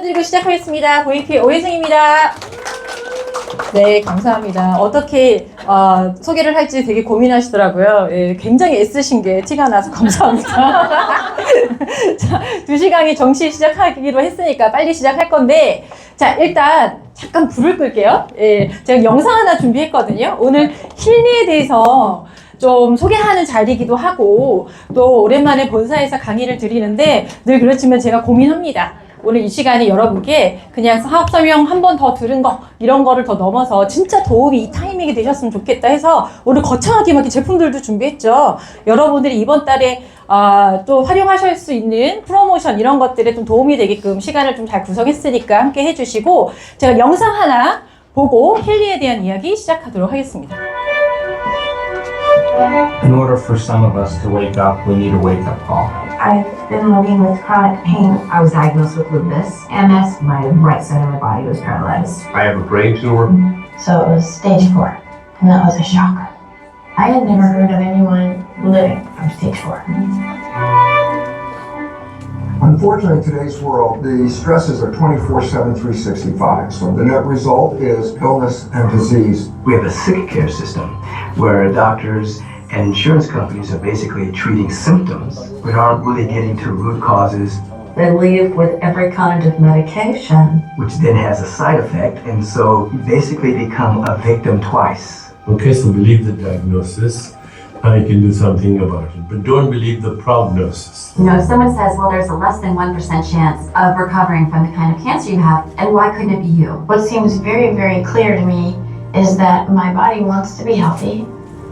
드리고 시작하겠습니다. VP 오혜승입니다. 네, 감사합니다. 어떻게 소개를 할지 되게 고민하시더라고요. 예, 굉장히 애쓰신 게 티가 나서 감사합니다. 자, 2시간이 정시 시작하기로 했으니까 빨리 시작할 건데, 자, 일단 잠깐 불을 끌게요. 예, 제가 영상 하나 준비했거든요. 오늘 힐리에 대해서 좀 소개하는 자리이기도 하고, 또 오랜만에 본사에서 강의를 드리는데 늘 그렇지만 제가 고민합니다. 오늘 이 시간에 여러분께 그냥 사업 설명 한 번 더 들은 거, 이런 거를 더 넘어서 진짜 도움이 이 타이밍이 되셨으면 좋겠다 해서 오늘 거창하게 막 제품들도 준비했죠. 여러분들이 이번 달에 또 활용하실 수 있는 프로모션 이런 것들에 좀 도움이 되게끔 시간을 좀 잘 구성했으니까 함께 해주시고, 제가 영상 하나 보고 힐리에 대한 이야기 시작하도록 하겠습니다. In order for some of us to wake up, we need a wake-up call. I've been living with chronic pain. I was diagnosed with lupus, MS. My right side of my body was paralyzed. I have a brain tumor. So it was stage 4, and that was a shock. I had never heard of anyone living from stage 4. Unfortunately, in today's world, the stresses are 24/7, 365. So the net result is illness and disease. We have a sick care system where doctors and insurance companies are basically treating symptoms but aren't really getting to root causes, They leave with every kind of medication. which then has a side effect, and so you basically become a victim twice. Okay, so believe the diagnosis, and you can do something about it. But don't believe the prognosis. You know, if someone says, well, there's a less than 1% chance of recovering from the kind of cancer you have, and why couldn't it be you? What seems very, very clear to me is that my body wants to be healthy,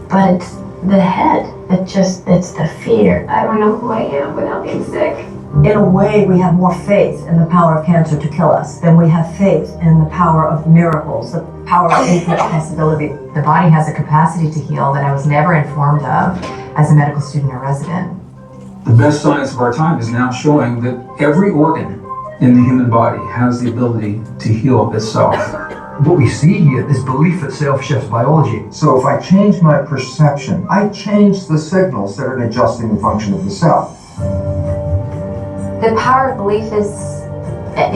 but it's the head. It's the fear. I don't know who I am without being sick. In a way, we have more faith in the power of cancer to kill us than we have faith in the power of miracles, the power of infinite possibility. The body has a capacity to heal that I was never informed of as a medical student or resident. The best science of our time is now showing that every organ in the human body has the ability to heal itself. What we see here is belief itself shifts biology. So if I change my perception, I change the signals that are adjusting the function of the cell. The power of belief is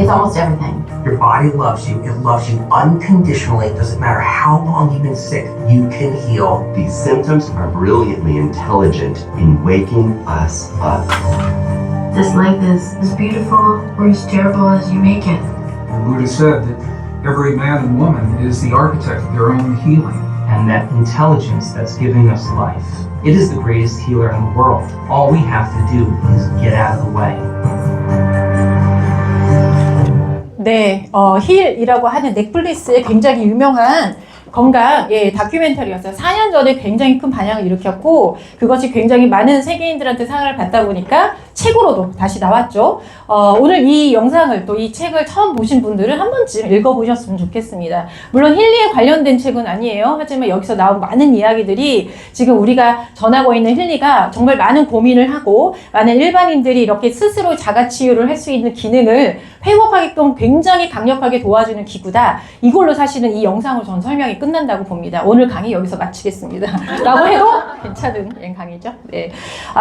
almost everything. Your body loves you. It loves you unconditionally. It doesn't matter how long you've been sick. You can heal. These symptoms are brilliantly intelligent in waking us up. This life is as beautiful or as terrible as you make it. The Buddha said that every man and woman is the architect of their own healing. And that intelligence that's giving us life, it is the greatest healer in the world. All we have to do is get out of the way. 네, 힐이라고 하는 넷플릭스의 굉장히 유명한 건강 다큐멘터리였어요. 4년 전에 굉장히 큰 반향을 일으켰고, 그것이 굉장히 많은 세계인들한테 사랑을 받다 보니까 책으로도 다시 나왔죠. 오늘 이 영상을, 또 이 책을 처음 보신 분들은 한 번쯤 읽어보셨으면 좋겠습니다. 물론 힐리에 관련된 책은 아니에요. 하지만 여기서 나온 많은 이야기들이 지금 우리가 전하고 있는 힐리가 정말 많은 고민을 하고, 많은 일반인들이 이렇게 스스로 자가치유를 할 수 있는 기능을 회복하게끔 굉장히 강력하게 도와주는 기구다. 이걸로 사실은 이 영상을 전 설명이 끝난다고 봅니다. 오늘 강의 여기서 마치겠습니다. 라고 해도 괜찮은 강의죠. 네.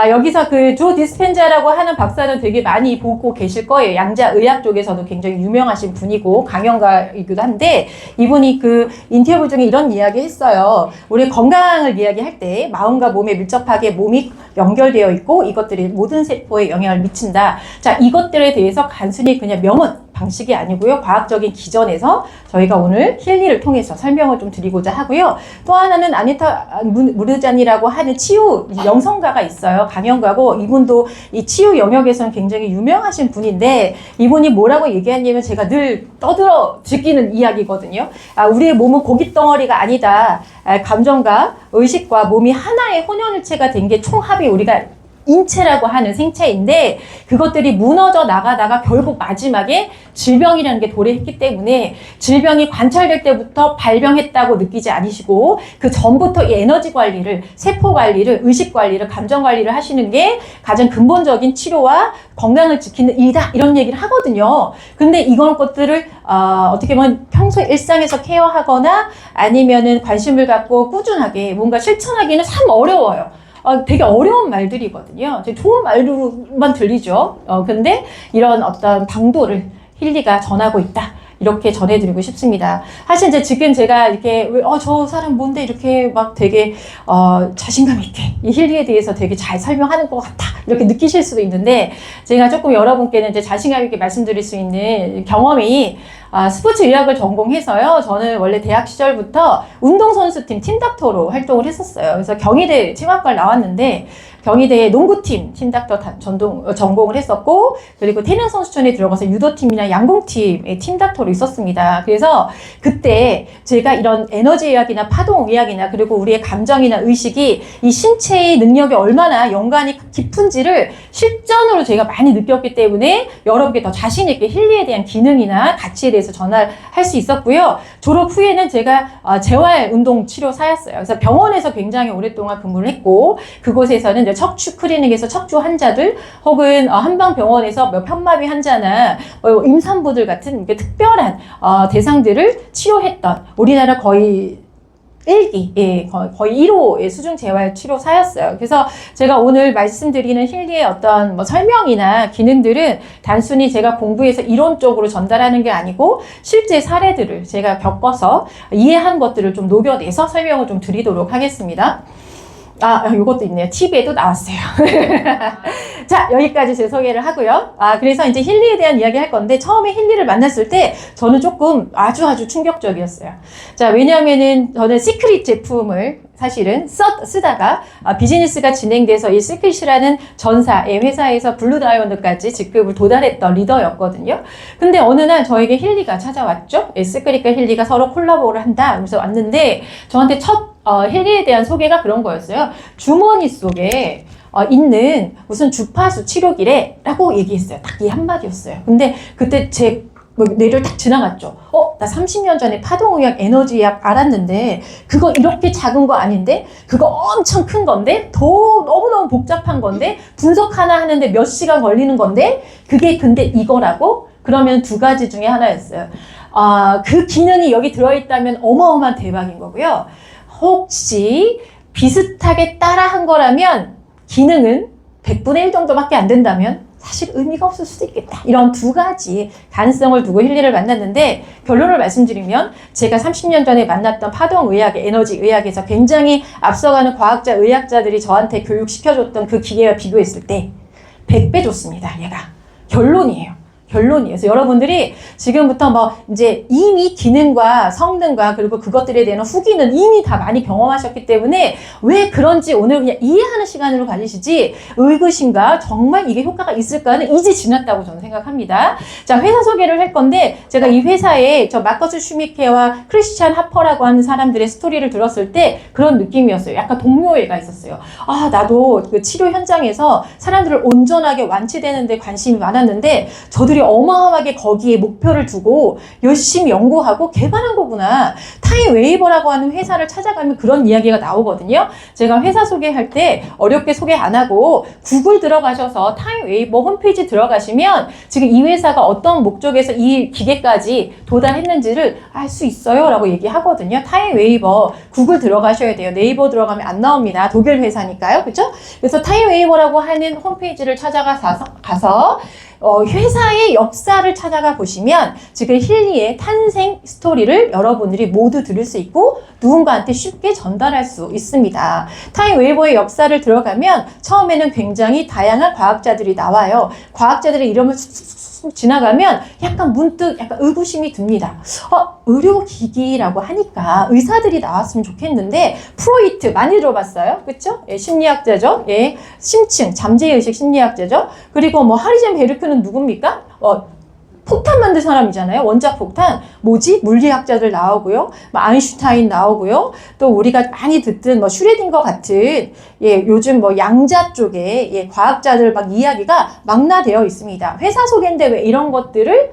여기서 그 조 디스펜자라고 하는 박사는 되게 많이 보고 계실 거예요. 양자의학 쪽에서도 굉장히 유명하신 분이고 강연가이기도 한데, 이분이 그 인터뷰 중에 이런 이야기 했어요. 우리 건강을 이야기할 때 마음과 몸에 밀접하게 몸이 연결되어 있고 이것들이 모든 세포에 영향을 미친다. 자, 이것들에 대해서 단순히 그냥 명언 방식이 아니고요. 과학적인 기전에서 저희가 오늘 힐리를 통해서 설명을 좀 드리고자 하고요. 또 하나는 아니타 무르잔이라고 하는 치유 영성가가 있어요. 강연가고, 이분도 이 치유 영역에서는 굉장히 유명하신 분인데, 이분이 뭐라고 얘기하냐면 제가 늘 떠들어 즐기는 이야기거든요. 우리의 몸은 고깃덩어리가 아니다. 감정과 의식과 몸이 하나의 혼연일체가 된 게 총합이 우리가 인체라고 하는 생체인데, 그것들이 무너져 나가다가 결국 마지막에 질병이라는 게 도래했기 때문에 질병이 관찰될 때부터 발병했다고 느끼지 않으시고 그 전부터 이 에너지 관리를, 세포 관리를, 의식 관리를, 감정 관리를 하시는 게 가장 근본적인 치료와 건강을 지키는 일이다, 이런 얘기를 하거든요. 근데 이런 것들을 어떻게 보면 평소 일상에서 케어하거나 아니면은 관심을 갖고 꾸준하게 뭔가 실천하기는 참 어려워요. 되게 어려운 말들이거든요. 좋은 말로만 들리죠. 근데 이런 어떤 방도를 힐리가 전하고 있다. 이렇게 전해드리고 싶습니다. 사실 이제 지금 제가 이렇게 저 사람 뭔데 이렇게 막 되게 자신감 있게 이 힐리에 대해서 되게 잘 설명하는 것 같아 이렇게 느끼실 수도 있는데 제가 조금 여러분께는 이제 자신감 있게 말씀드릴 수 있는 경험이 스포츠 의학을 전공해서요. 저는 원래 대학 시절부터 운동선수팀 팀닥터로 활동을 했었어요. 그래서 경희대 체육학과를 나왔는데 경희대 농구팀 팀닥터 전공을 했었고 그리고 태릉 선수촌에 들어가서 유도팀이나 양궁팀의 팀닥터로 있었습니다. 그래서 그때 제가 이런 에너지 의학이나 파동 의학이나 그리고 우리의 감정이나 의식이 이 신체의 능력이 얼마나 연관이 깊은지를 실전으로 제가 많이 느꼈기 때문에 여러분께 더 자신 있게 힐리에 대한 기능이나 가치에 대해서 전할 수 있었고요. 졸업 후에는 제가 재활운동치료사였어요. 그래서 병원에서 굉장히 오랫동안 근무를 했고 그곳에서는 이제 척추 클리닉에서 척추 환자들 혹은 한방병원에서 현마비 환자나 임산부들 같은 특별한 대상들을 치료했던 우리나라 거의 1기, 거의 1호의 수중 재활 치료사였어요. 그래서 제가 오늘 말씀드리는 힐리의 어떤 설명이나 기능들은 단순히 제가 공부해서 이론적으로 전달하는 게 아니고 실제 사례들을 제가 겪어서 이해한 것들을 좀 녹여내서 설명을 좀 드리도록 하겠습니다. 요것도 있네요. TV에도 나왔어요. 자, 여기까지 제 소개를 하고요. 그래서 이제 힐리에 대한 이야기 할 건데, 처음에 힐리를 만났을 때, 저는 조금 아주 충격적이었어요. 자, 왜냐면은, 저는 시크릿 제품을 사실은 쓰다가, 비즈니스가 진행돼서 이 시크릿이라는 전사의 회사에서 블루 다이아몬드까지 직급을 도달했던 리더였거든요. 근데 어느 날 저에게 힐리가 찾아왔죠. 시크릿과 힐리가 서로 콜라보를 한다. 그래서 왔는데, 저한테 첫 힐리에 대한 소개가 그런 거였어요. 주머니 속에 있는 무슨 주파수 치료기래 라고 얘기했어요. 딱 이 한마디였어요. 근데 그때 제 뇌를 딱 지나갔죠. 나 30년 전에 파동의학, 에너지의학 알았는데 그거 이렇게 작은 거 아닌데? 그거 엄청 큰 건데? 너무너무 복잡한 건데? 분석 하나 하는데 몇 시간 걸리는 건데? 그게 근데 이거라고? 그러면 두 가지 중에 하나였어요. 그 기능이 여기 들어있다면 어마어마한 대박인 거고요. 혹시 비슷하게 따라한 거라면 기능은 100분의 1 정도밖에 안 된다면 사실 의미가 없을 수도 있겠다. 이런 두 가지 가능성을 두고 힐리를 만났는데 결론을 말씀드리면 제가 30년 전에 만났던 파동의학, 에너지의학에서 굉장히 앞서가는 과학자, 의학자들이 저한테 교육시켜줬던 그 기계와 비교했을 때 100배 좋습니다. 얘가. 결론이에요. 그래서 여러분들이 지금부터 이제 이미 기능과 성능과 그리고 그것들에 대한 후기는 이미 다 많이 경험하셨기 때문에 왜 그런지 오늘 그냥 이해하는 시간으로 가지시지 의구심과 정말 이게 효과가 있을까는 이제 지났다고 저는 생각합니다. 자, 회사 소개를 할 건데 제가 이 회사에 마커스 슈미케와 크리스찬 하퍼라고 하는 사람들의 스토리를 들었을 때 그런 느낌이었어요. 약간 동료애가 있었어요. 나도 그 치료 현장에서 사람들을 온전하게 완치되는 데 관심이 많았는데 저들이 어마어마하게 거기에 목표를 두고 열심히 연구하고 개발한 거구나. 타임웨이버라고 하는 회사를 찾아가면 그런 이야기가 나오거든요. 제가 회사 소개할 때 어렵게 소개 안 하고 구글 들어가셔서 타임웨이버 홈페이지 들어가시면 지금 이 회사가 어떤 목적에서 이 기계까지 도달했는지를 알 수 있어요 라고 얘기하거든요. 타임웨이버 구글 들어가셔야 돼요. 네이버 들어가면 안 나옵니다. 독일 회사니까요. 그렇죠? 그래서 타임웨이버라고 하는 홈페이지를 가서 회사의 역사를 찾아가 보시면 지금 힐리의 탄생 스토리를 여러분들이 모두 들을 수 있고 누군가한테 쉽게 전달할 수 있습니다. 타임웨이버의 역사를 들어가면 처음에는 굉장히 다양한 과학자들이 나와요. 과학자들의 이름을 쑥 지나가면 약간 문득 약간 의구심이 듭니다. 의료기기라고 하니까 의사들이 나왔으면 좋겠는데 프로이트 많이 들어봤어요? 그쵸? 예, 심리학자죠. 예, 심층, 잠재의식 심리학자죠. 그리고 하리젠 베르크는 누굽니까? 폭탄 만든 사람이잖아요. 원자 폭탄. 물리학자들 나오고요. 아인슈타인 나오고요. 또 우리가 많이 듣던 슈레딩거 같은 요즘 양자 쪽에 과학자들 이야기가 망라되어 있습니다. 회사 소개인데 왜 이런 것들을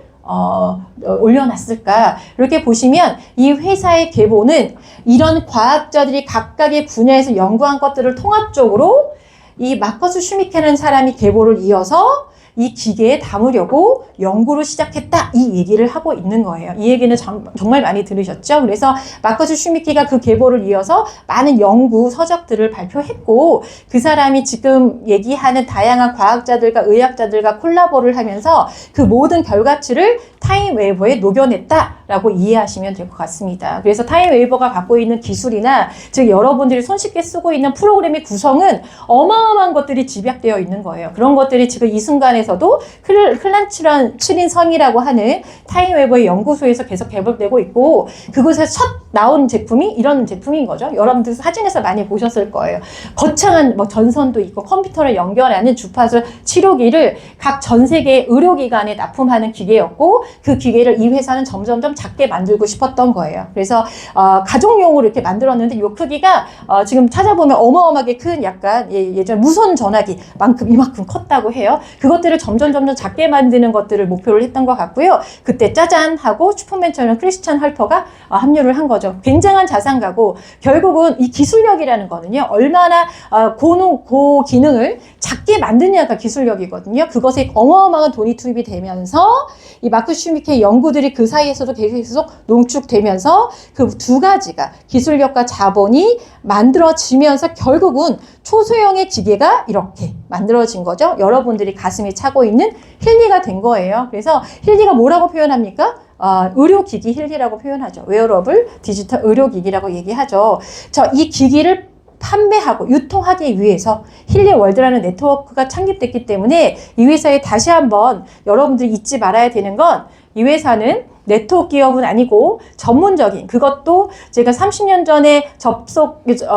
올려놨을까? 이렇게 보시면 이 회사의 계보는 이런 과학자들이 각각의 분야에서 연구한 것들을 통합적으로 이 마커스 슈미케라는 사람이 계보를 이어서 이 기계에 담으려고 연구를 시작했다. 이 얘기를 하고 있는 거예요. 이 얘기는 정말 많이 들으셨죠? 그래서 마커스 슈미키가 그 계보를 이어서 많은 연구 서적들을 발표했고 그 사람이 지금 얘기하는 다양한 과학자들과 의학자들과 콜라보를 하면서 그 모든 결과치를 타임웨이버에 녹여냈다라고 이해하시면 될 것 같습니다. 그래서 타임웨이버가 갖고 있는 기술이나 즉 여러분들이 손쉽게 쓰고 있는 프로그램의 구성은 어마어마한 것들이 집약되어 있는 거예요. 그런 것들이 지금 이 순간에서도 클란츠린 성이라고 하는 타임웨이버의 연구소에서 계속 개발되고 있고 그곳에서 첫 나온 제품이 이런 제품인 거죠. 여러분들 사진에서 많이 보셨을 거예요. 거창한 뭐 전선도 있고 컴퓨터를 연결하는 주파수 치료기를 각 전 세계 의료기관에 납품하는 기계였고 그 기계를 이 회사는 점점점 작게 만들고 싶었던 거예요. 그래서 가정용으로 이렇게 만들었는데 이 크기가 지금 찾아보면 어마어마하게 큰 약간 예전 무선 전화기만큼 이만큼 컸다고 해요. 그것들을 점점 작게 만드는 것들을 목표로 했던 것 같고요. 그때 짜잔 하고 슈퍼맨처럼 크리스찬 헐퍼가 합류를 한 거죠. 굉장한 자산가고 결국은 이 기술력이라는 거는요. 얼마나 고기능을 작게 만드냐가 기술력이거든요. 그것에 어마어마한 돈이 투입이 되면서 이 마크 슈미케의 연구들이 그 사이에서도 계속 농축되면서 그 두 가지가 기술력과 자본이 만들어지면서 결국은 초소형의 기계가 이렇게 만들어진 거죠. 여러분들이 가슴에 차고 있는 힐리가 된 거예요. 그래서 힐리가 뭐라고 표현합니까? 의료기기 힐리라고 표현하죠. 웨어러블 디지털 의료기기라고 얘기하죠. 이 기기를 판매하고 유통하기 위해서 힐리월드라는 네트워크가 창립됐기 때문에 이 회사에 다시 한번 여러분들이 잊지 말아야 되는 건 이 회사는 네트워크 기업은 아니고 전문적인 그것도 제가 30년 전에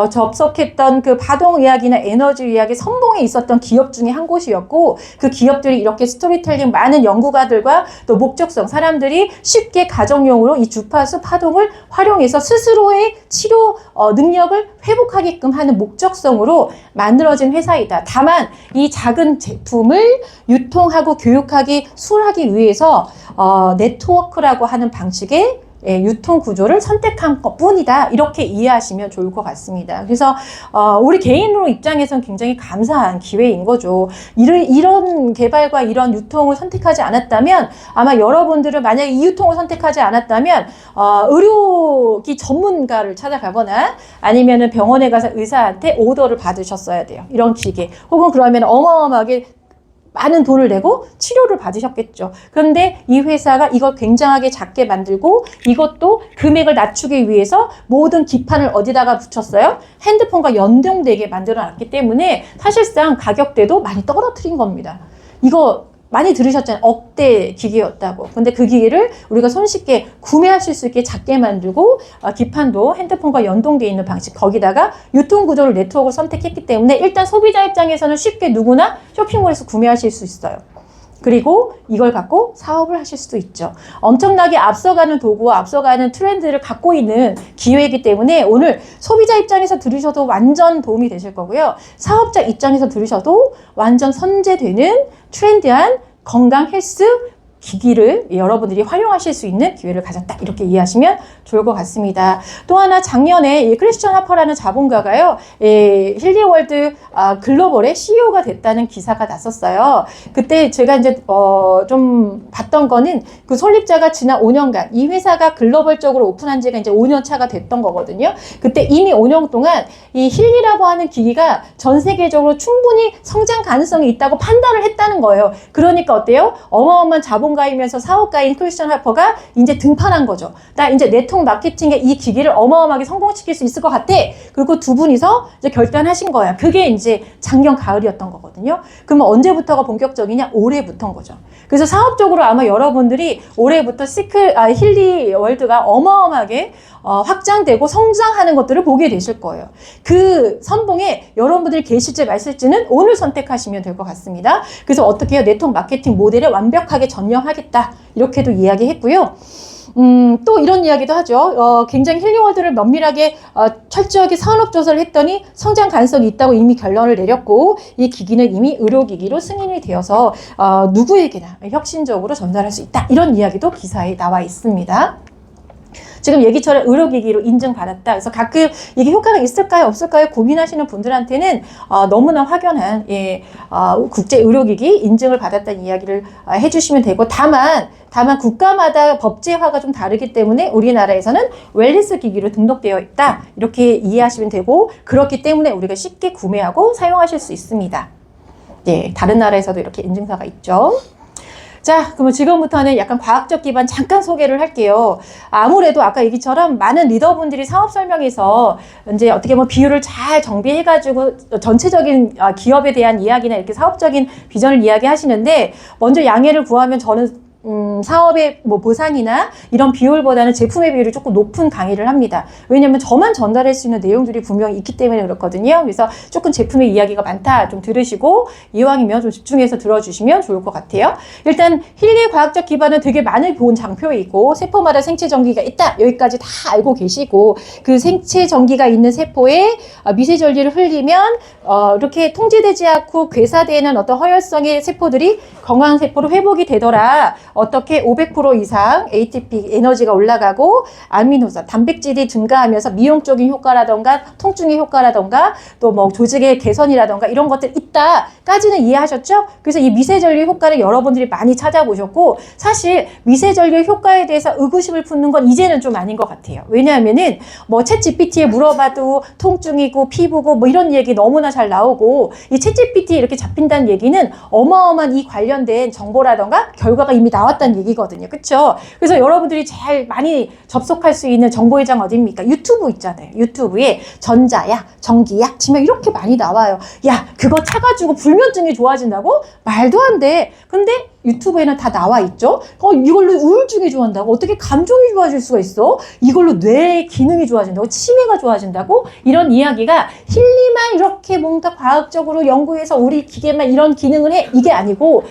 접속했던 그 파동의학이나 에너지의학의 선봉에 있었던 기업 중에 한 곳이었고 그 기업들이 이렇게 스토리텔링 많은 연구가들과 또 목적성 사람들이 쉽게 가정용으로 이 주파수 파동을 활용해서 스스로의 치료 능력을 회복하게끔 하는 목적성으로 만들어진 회사이다. 다만 이 작은 제품을 유통하고 교육하기 수월하기 위해서 네트워크라고 하는 방식의 유통 구조를 선택한 것 뿐이다. 이렇게 이해하시면 좋을 것 같습니다. 그래서 우리 개인으로 입장에서는 굉장히 감사한 기회인 거죠. 이런 개발과 이런 유통을 선택하지 않았다면 아마 여러분들은 만약에 이 유통을 선택하지 않았다면 의료기 전문가를 찾아가거나 아니면은 병원에 가서 의사한테 오더를 받으셨어야 돼요. 이런 기계 혹은 그러면 어마어마하게 많은 돈을 내고 치료를 받으셨겠죠. 그런데 이 회사가 이걸 굉장하게 작게 만들고 이것도 금액을 낮추기 위해서 모든 기판을 어디다가 붙였어요? 핸드폰과 연동되게 만들어 놨기 때문에 사실상 가격대도 많이 떨어뜨린 겁니다. 이거 많이 들으셨잖아요. 억대 기계였다고. 근데 그 기계를 우리가 손쉽게 구매하실 수 있게 작게 만들고 기판도 핸드폰과 연동되어 있는 방식 거기다가 유통구조를 네트워크를 선택했기 때문에 일단 소비자 입장에서는 쉽게 누구나 쇼핑몰에서 구매하실 수 있어요. 그리고 이걸 갖고 사업을 하실 수도 있죠. 엄청나게 앞서가는 도구와 앞서가는 트렌드를 갖고 있는 기회이기 때문에 오늘 소비자 입장에서 들으셔도 완전 도움이 되실 거고요. 사업자 입장에서 들으셔도 완전 선제되는 트렌디한 건강 헬스 기기를 여러분들이 활용하실 수 있는 기회를 가졌다. 이렇게 이해하시면 좋을 것 같습니다. 또 하나 작년에 크리스천 하퍼라는 자본가가요. 힐리월드 글로벌의 CEO가 됐다는 기사가 났었어요. 그때 제가 이제 좀 봤던 거는 그 설립자가 지난 5년간 이 회사가 글로벌적으로 오픈한 지가 이제 5년 차가 됐던 거거든요. 그때 이미 5년 동안 이 힐리라고 하는 기기가 전 세계적으로 충분히 성장 가능성이 있다고 판단을 했다는 거예요. 그러니까 어때요? 어마어마한 자본가이면서 사업가인 크리스천 하퍼가 이제 등판한 거죠. 나 이제 네트워크 마케팅에 이 기기를 어마어마하게 성공시킬 수 있을 것 같아. 그리고 두 분이서 이제 결단하신 거야. 그게 이제 작년 가을이었던 거거든요. 그러면 언제부터가 본격적이냐? 올해부터인 거죠. 그래서 사업적으로 아마 여러분들이 올해부터 힐리 월드가 어마어마하게 확장되고 성장하는 것들을 보게 되실 거예요. 그 선봉에 여러분들이 계실지 말실지는 오늘 선택하시면 될 것 같습니다. 그래서 어떻게 해요? 네트워크 마케팅 모델에 완벽하게 전념하겠다. 이렇게도 이야기했고요. 또 이런 이야기도 하죠. 굉장히 힐리월드를 면밀하게 철저하게 산업조사를 했더니 성장 가능성이 있다고 이미 결론을 내렸고 이 기기는 이미 의료기기로 승인이 되어서 누구에게나 혁신적으로 전달할 수 있다. 이런 이야기도 기사에 나와 있습니다. 지금 얘기처럼 의료기기로 인증받았다. 그래서 가끔 이게 효과가 있을까요, 없을까요 고민하시는 분들한테는 너무나 확연한 국제 의료기기 인증을 받았다는 이야기를 해주시면 되고, 다만 국가마다 법제화가 좀 다르기 때문에 우리나라에서는 웰니스 기기로 등록되어 있다, 이렇게 이해하시면 되고, 그렇기 때문에 우리가 쉽게 구매하고 사용하실 수 있습니다. 네, 다른 나라에서도 이렇게 인증서가 있죠. 자, 그러면 지금부터는 약간 과학적 기반 잠깐 소개를 할게요. 아무래도 아까 얘기처럼 많은 리더분들이 사업 설명에서 이제 어떻게 보면 비율을 잘 정비해가지고 전체적인 기업에 대한 이야기나 이렇게 사업적인 비전을 이야기하시는데, 먼저 양해를 구하면 저는 사업의 뭐 보상이나 이런 비율보다는 제품의 비율이 조금 높은 강의를 합니다. 왜냐면 저만 전달할 수 있는 내용들이 분명히 있기 때문에 그렇거든요. 그래서 조금 제품의 이야기가 많다 좀 들으시고, 이왕이면 좀 집중해서 들어주시면 좋을 것 같아요. 일단 힐리의 과학적 기반은 되게 많이 본 장표에 있고, 세포마다 생체 전기가 있다, 여기까지 다 알고 계시고, 그 생체 전기가 있는 세포에 미세 전기를 흘리면 이렇게 통제되지 않고 괴사되는 어떤 허혈성의 세포들이 건강한 세포로 회복이 되더라. 어떻게 500% 이상 ATP 에너지가 올라가고 아미노산, 단백질이 증가하면서 미용적인 효과라던가 통증의 효과라던가 또 뭐 조직의 개선이라던가 이런 것들 있다까지는 이해하셨죠? 그래서 이 미세전류 효과를 여러분들이 많이 찾아보셨고, 사실 미세전류 효과에 대해서 의구심을 품는 건 이제는 좀 아닌 것 같아요. 왜냐하면은 뭐 챗GPT에 물어봐도 통증이고 피부고 뭐 이런 얘기 너무나 잘 나오고, 이 챗GPT에 이렇게 잡힌다는 얘기는 어마어마한 이 관련된 정보라던가 결과가 이미 나왔다는 얘기거든요. 그쵸? 그래서 여러분들이 제일 많이 접속할 수 있는 정보의 장 어디입니까? 유튜브 있잖아요. 유튜브에 전자약, 전기약 치면 이렇게 많이 나와요. 야, 그거 차가지고 불면증이 좋아진다고? 말도 안 돼. 근데 유튜브에는 다 나와 있죠. 이걸로 우울증이 좋아진다고? 어떻게 감정이 좋아질 수가 있어? 이걸로 뇌의 기능이 좋아진다고? 치매가 좋아진다고? 이런 이야기가 힐리만 이렇게 뭔가 과학적으로 연구해서 우리 기계만 이런 기능을 해, 이게 아니고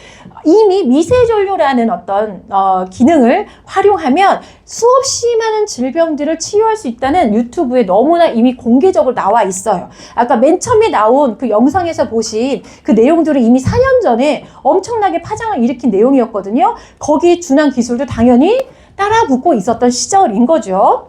이미 미세전류라는 어떤 기능을 활용하면 수없이 많은 질병들을 치유할 수 있다는 유튜브에 너무나 이미 공개적으로 나와 있어요. 아까 맨 처음에 나온 그 영상에서 보신 그 내용들은 이미 4년 전에 엄청나게 파장을 일으킨 내용이었거든요. 거기에 준한 기술도 당연히 따라붙고 있었던 시절인 거죠.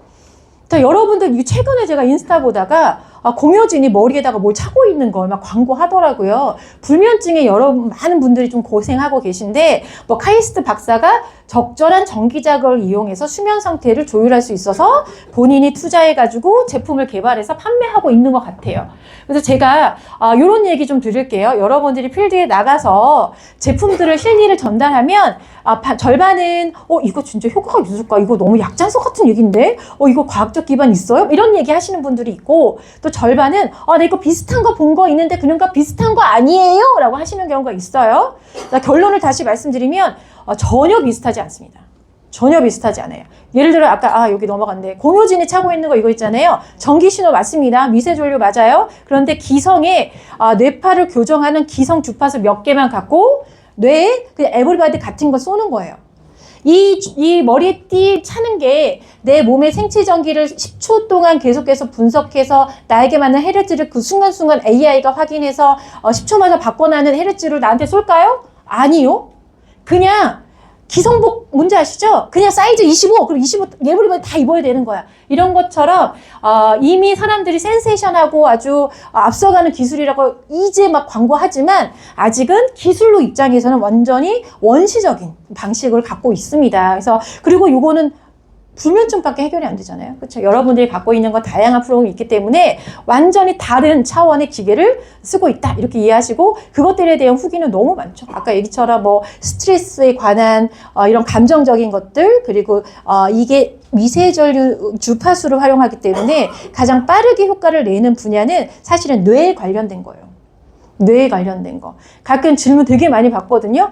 자, 여러분들 최근에 제가 인스타 보다가 공효진이 머리에다가 뭘 차고 있는 걸 막 광고하더라고요. 불면증에 많은 분들이 좀 고생하고 계신데, 뭐 카이스트 박사가 적절한 전기자극을 이용해서 수면 상태를 조율할 수 있어서 본인이 투자해가지고 제품을 개발해서 판매하고 있는 것 같아요. 그래서 제가 이런 얘기 좀 드릴게요. 여러분들이 필드에 나가서 제품들을 실리를 전달하면 절반은 이거 진짜 효과가 있을까? 이거 너무 약장석 같은 얘기인데? 이거 과학적 기반 있어요? 이런 얘기 하시는 분들이 있고, 또 절반은 나 이거 비슷한 거 본 거 있는데 그런 거 비슷한 거 아니에요? 라고 하시는 경우가 있어요. 결론을 다시 말씀드리면 전혀 비슷하지 않습니다. 전혀 비슷하지 않아요. 예를 들어 아까 여기 넘어갔네. 공효진이 차고 있는 거 이거 있잖아요. 전기신호 맞습니다. 미세전류 맞아요. 그런데 기성에 뇌파를 교정하는 기성 주파수 몇 개만 갖고 뇌에 그냥 에브리바디 같은 거 쏘는 거예요. 이 머리에 띠 차는 게 내 몸의 생체 전기를 10초 동안 계속해서 분석해서 나에게 맞는 헤르츠를 그 순간순간 AI가 확인해서 10초마다 바꿔나는 헤르츠를 나한테 쏠까요? 아니요. 그냥 기성복 뭔지 아시죠? 그냥 사이즈 25, 그리고 25 예불이면 다 입어야 되는 거야. 이런 것처럼 이미 사람들이 센세이션하고 아주 앞서가는 기술이라고 이제 막 광고하지만 아직은 기술로 입장에서는 완전히 원시적인 방식을 갖고 있습니다. 그래서 그리고 요거는 불면증밖에 해결이 안 되잖아요. 그렇죠? 여러분들이 갖고 있는 건 다양한 프로그램이 있기 때문에 완전히 다른 차원의 기계를 쓰고 있다. 이렇게 이해하시고 그것들에 대한 후기는 너무 많죠. 아까 얘기처럼 뭐 스트레스에 관한 이런 감정적인 것들, 그리고 이게 미세전류 주파수를 활용하기 때문에 가장 빠르게 효과를 내는 분야는 사실은 뇌에 관련된 거예요. 뇌에 관련된 거. 가끔 질문 되게 많이 받거든요.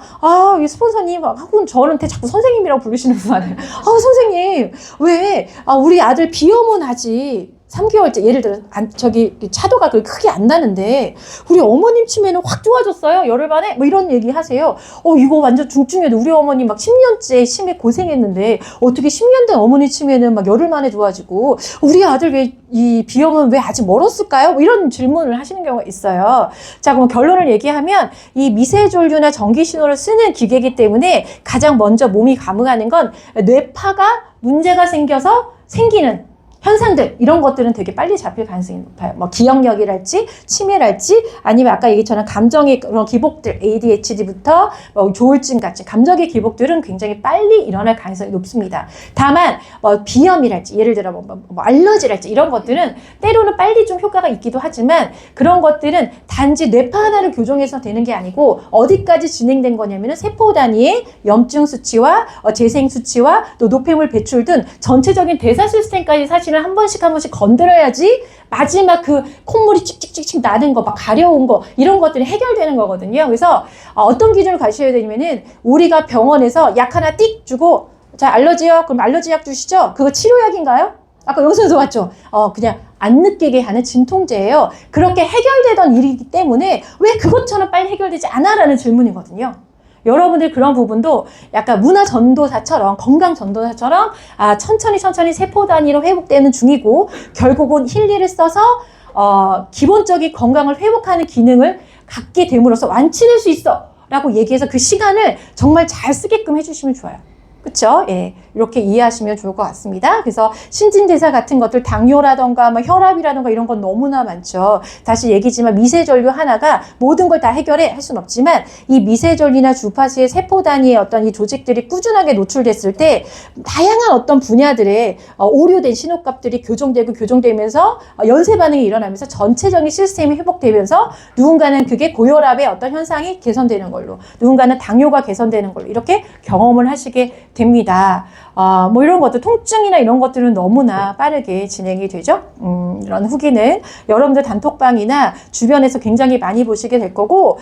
이 스폰서님, 하고 저한테 자꾸 선생님이라고 부르시는 분 많아요. 선생님, 왜, 우리 아들 비호문하지? 3개월째 예를 들어 저기 차도가 그렇게 크게 안 나는데 우리 어머님 치매는 확 좋아졌어요. 열흘 만에 뭐 이런 얘기 하세요. 이거 완전 중증이에도 우리 어머니 막 10년째 치매 고생했는데 어떻게 10년 된 어머니 치매는 막 열흘 만에 좋아지고 우리 아들 왜 이 비염은 왜 아직 멀었을까요? 뭐 이런 질문을 하시는 경우가 있어요. 자, 그럼 결론을 얘기하면 이 미세전류나 전기신호를 쓰는 기계이기 때문에 가장 먼저 몸이 감응하는 건 뇌파가 문제가 생겨서 생기는 현상들, 이런 것들은 되게 빨리 잡힐 가능성이 높아요. 뭐 기억력이랄지 치매랄지 아니면 아까 얘기처럼 감정의 그런 기복들, ADHD부터 뭐 조울증 같이 감정의 기복들은 굉장히 빨리 일어날 가능성이 높습니다. 다만 뭐 비염이랄지 예를 들어 뭐 알러지랄지 이런 것들은 때로는 빨리 좀 효과가 있기도 하지만 그런 것들은 단지 뇌파 하나를 교정해서 되는 게 아니고 어디까지 진행된 거냐면은 세포 단위의 염증 수치와 재생 수치와 또 노폐물 배출 등 전체적인 대사 시스템까지 사실 한 번씩 건드려야지 마지막 그 콧물이 찍찍찍찍 나는 거, 막 가려운 거 이런 것들이 해결되는 거거든요. 그래서 어떤 기준을 가셔야 되냐면은 우리가 병원에서 약 하나 띡 주고 자 알러지요? 그럼 알러지 약 주시죠? 그거 치료약인가요? 아까 영수에서 봤죠? 그냥 안 느끼게 하는 진통제예요. 그렇게 해결되던 일이기 때문에 왜 그것처럼 빨리 해결되지 않아? 라는 질문이거든요. 여러분들 그런 부분도 약간 문화 전도사처럼 건강 전도사처럼 천천히 세포 단위로 회복되는 중이고 결국은 힐리를 써서 기본적인 건강을 회복하는 기능을 갖게 됨으로써 완치될 수 있어 라고 얘기해서 그 시간을 정말 잘 쓰게끔 해주시면 좋아요. 그쵸? 예. 이렇게 이해하시면 좋을 것 같습니다. 그래서 신진대사 같은 것들, 당뇨라던가, 뭐 혈압이라던가 이런 건 너무나 많죠. 다시 얘기지만 미세전류 하나가 모든 걸 다 해결해 할 수는 없지만 이 미세전류나 주파수의 세포 단위의 어떤 이 조직들이 꾸준하게 노출됐을 때 다양한 어떤 분야들의 오류된 신호값들이 교정되면서 연쇄 반응이 일어나면서 전체적인 시스템이 회복되면서 누군가는 그게 고혈압의 어떤 현상이 개선되는 걸로, 누군가는 당뇨가 개선되는 걸로 이렇게 경험을 하시게 됩니다. 뭐 이런 것들, 통증이나 이런 것들은 너무나 빠르게 진행이 되죠. 이런 후기는 여러분들 단톡방이나 주변에서 굉장히 많이 보시게 될 거고,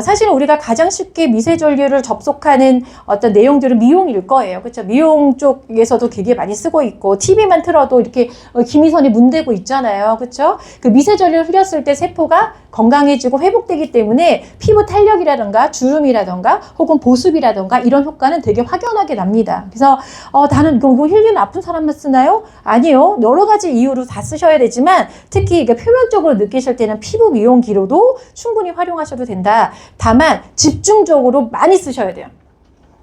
사실 우리가 가장 쉽게 미세전류를 접속하는 어떤 내용들은 미용일 거예요. 그렇죠? 미용 쪽에서도 되게 많이 쓰고 있고, TV만 틀어도 이렇게 기미선이 문대고 있잖아요. 그렇죠? 그 미세전류를 흘렸을 때 세포가 건강해지고 회복되기 때문에 피부 탄력이라던가 주름이라던가 혹은 보습이라던가 이런 효과는 되게 확연하게 납니다. 그래서 나는 이거 힐리는 아픈 사람만 쓰나요? 아니요. 여러 가지 이유로 다 쓰셔야 되지만 특히 이게 표면적으로 느끼실 때는 피부 미용기로도 충분히 활용하셔도 된다. 다만 집중적으로 많이 쓰셔야 돼요.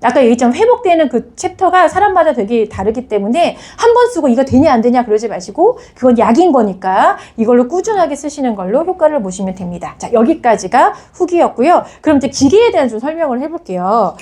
아까 얘기했지만 회복되는 그 챕터가 사람마다 되게 다르기 때문에 한 번 쓰고 이거 되냐 안 되냐 그러지 마시고 그건 약인 거니까 이걸로 꾸준하게 쓰시는 걸로 효과를 보시면 됩니다. 자, 여기까지가 후기였고요. 그럼 이제 기계에 대한 좀 설명을 해볼게요.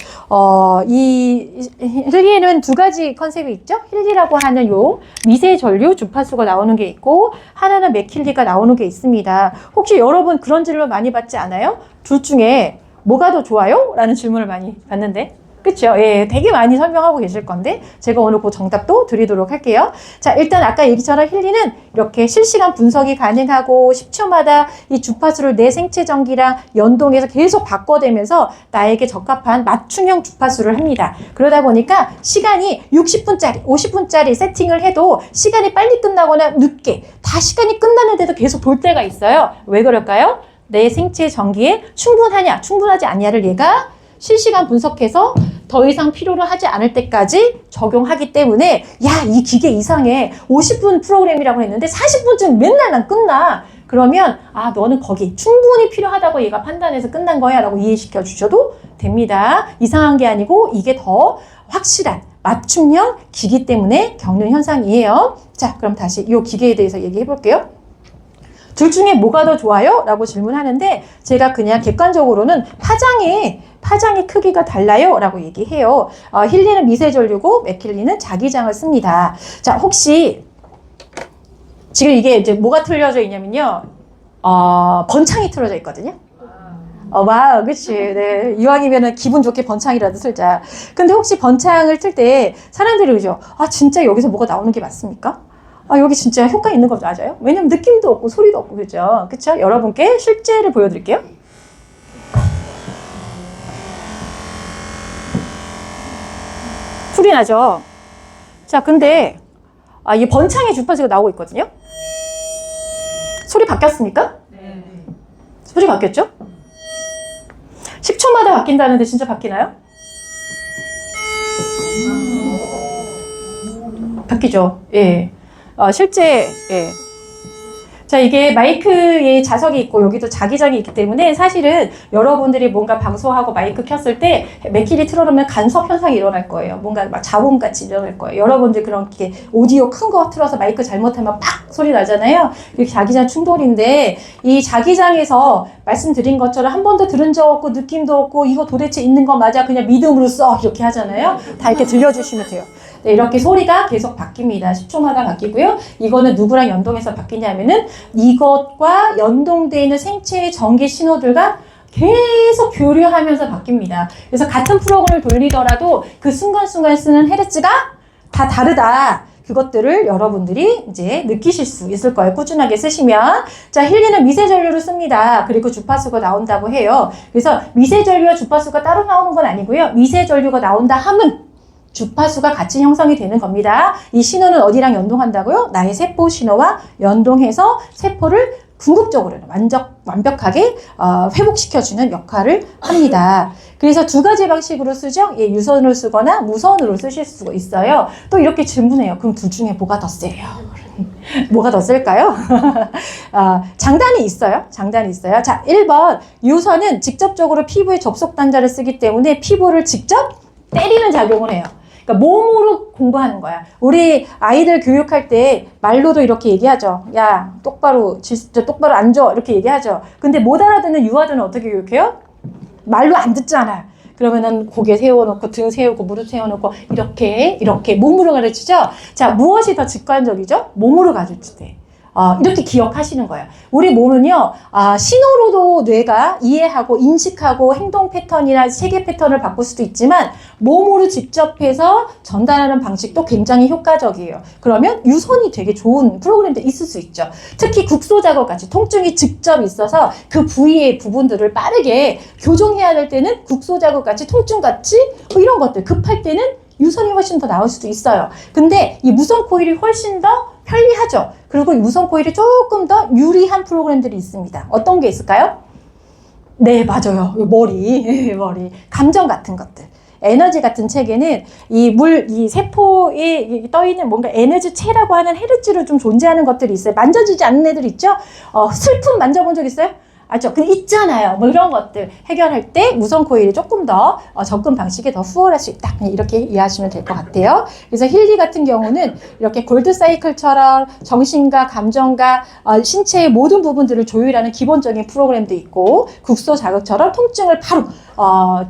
이 힐리에는 두 가지 컨셉이 있죠. 힐리라고 하는 요 미세전류 주파수가 나오는 게 있고 하나는 맥힐리가 나오는 게 있습니다. 혹시 여러분 그런 질문 많이 받지 않아요? 둘 중에 뭐가 더 좋아요? 라는 질문을 많이 받는데 그쵸? 예, 되게 많이 설명하고 계실 건데 제가 오늘 그 정답도 드리도록 할게요. 자, 일단 아까 얘기처럼 힐리는 이렇게 실시간 분석이 가능하고 10초마다 이 주파수를 내 생체 전기랑 연동해서 계속 바꿔대면서 나에게 적합한 맞춤형 주파수를 합니다. 그러다 보니까 시간이 60분짜리, 50분짜리 세팅을 해도 시간이 빨리 끝나거나 늦게 다 시간이 끝났는데도 계속 돌 때가 있어요. 왜 그럴까요? 내 생체 전기에 충분하냐, 충분하지 않냐를 얘가 실시간 분석해서 더 이상 필요로 하지 않을 때까지 적용하기 때문에 야, 이 기계 이상해. 50분 프로그램이라고 했는데 40분쯤 맨날 난 끝나. 그러면 너는 거기 충분히 필요하다고 얘가 판단해서 끝난 거야 라고 이해시켜 주셔도 됩니다. 이상한 게 아니고 이게 더 확실한 맞춤형 기기 때문에 겪는 현상이에요. 자, 그럼 다시 이 기계에 대해서 얘기해 볼게요. 둘 중에 뭐가 더 좋아요? 라고 질문하는데 제가 그냥 객관적으로는 파장의 크기가 달라요 라고 얘기해요. 힐리는 미세전류고 맥힐리는 자기장을 씁니다. 자, 혹시 지금 이게 이제 뭐가 틀려져 있냐면요. 번창이 틀어져 있거든요. 와, 그치. 네. 이왕이면은 기분 좋게 번창이라도 틀자. 근데 혹시 번창을 틀 때 사람들이 그러죠. 진짜 여기서 뭐가 나오는 게 맞습니까? 여기 진짜 효과 있는 거 맞아요? 왜냐면 느낌도 없고 소리도 없고 그죠? 그쵸? 여러분께 실제를 보여드릴게요. 소리 나죠? 자, 근데 이 번창의 주파수가 나오고 있거든요. 소리 바뀌었습니까? 네. 소리 바뀌었죠? 10초마다 바뀐다는데 진짜 바뀌나요? 바뀌죠. 예. 실제, 예. 자, 이게 마이크에 자석이 있고 여기도 자기장이 있기 때문에 사실은 여러분들이 뭔가 방송하고 마이크 켰을 때 맥힐이 틀어놓으면 간섭 현상이 일어날 거예요. 뭔가 막 잡음같이 일어날 거예요. 여러분들 그렇게 오디오 큰 거 틀어서 마이크 잘못하면 팍 소리 나잖아요. 이게 자기장 충돌인데 이 자기장에서 말씀드린 것처럼 한 번도 들은 적 없고 느낌도 없고 이거 도대체 있는 거 맞아 그냥 믿음으로 써 이렇게 하잖아요. 다 이렇게 들려주시면 돼요. 네, 이렇게 소리가 계속 바뀝니다. 10초마다 바뀌고요. 이거는 누구랑 연동해서 바뀌냐면은 이것과 연동되어 있는 생체의 전기 신호들과 계속 교류하면서 바뀝니다. 그래서 같은 프로그램을 돌리더라도 그 순간순간 쓰는 헤르츠가 다 다르다. 그것들을 여러분들이 이제 느끼실 수 있을 거예요. 꾸준하게 쓰시면. 자, 힐리는 미세전류를 씁니다. 그리고 주파수가 나온다고 해요. 그래서 미세전류와 주파수가 따로 나오는 건 아니고요. 미세전류가 나온다 함은 주파수가 같이 형성이 되는 겁니다. 이 신호는 어디랑 연동한다고요? 나의 세포 신호와 연동해서 세포를 궁극적으로 완벽하게 회복시켜주는 역할을 합니다. 그래서 두 가지 방식으로 쓰죠. 예, 유선으로 쓰거나 무선으로 쓰실 수가 있어요. 또 이렇게 질문해요. 그럼 둘 중에 뭐가 더 세요? 뭐가 더 셀까요? 장단이 있어요. 장단이 있어요. 자, 1번 유선은 직접적으로 피부에 접속 단자를 쓰기 때문에 피부를 직접 때리는 작용을 해요. 그러니까 몸으로 공부하는 거야. 우리 아이들 교육할 때 말로도 이렇게 얘기하죠. 야, 똑바로 앉아. 이렇게 얘기하죠. 근데 못 알아듣는 유아들은 어떻게 교육해요? 말로 안 듣잖아. 그러면은 고개 세워놓고 등 세우고 무릎 세워놓고 이렇게 몸으로 가르치죠. 자, 무엇이 더 직관적이죠? 몸으로 가르칠 때. 이렇게 기억하시는 거예요. 우리 몸은요, 신호로도 뇌가 이해하고 인식하고 행동 패턴이나 세계 패턴을 바꿀 수도 있지만 몸으로 직접 해서 전달하는 방식도 굉장히 효과적이에요. 그러면 유선이 되게 좋은 프로그램들이 있을 수 있죠. 특히 국소 작업같이 통증이 직접 있어서 그 부위의 부분들을 빠르게 교정해야 될 때는 국소 작업같이 통증같이 이런 것들 급할 때는 유선이 훨씬 더 나을 수도 있어요. 근데 이 무선 코일이 훨씬 더 편리하죠. 그리고 무선 코일이 조금 더 유리한 프로그램들이 있습니다. 어떤 게 있을까요? 네, 맞아요. 머리. 감정 같은 것들. 에너지 같은 책에는 이 세포에 떠있는 뭔가 에너지체라고 하는 헤르츠로 좀 존재하는 것들이 있어요. 만져지지 않는 애들 있죠? 슬픔 만져본 적 있어요? 알죠? 그 있잖아요. 뭐 이런 것들 해결할 때 무선 코일이 조금 더 접근 방식이 더 수월할 수 있다. 이렇게 이해하시면 될 것 같아요. 그래서 힐리 같은 경우는 이렇게 골드 사이클처럼 정신과 감정과 신체의 모든 부분들을 조율하는 기본적인 프로그램도 있고 국소 자극처럼 통증을 바로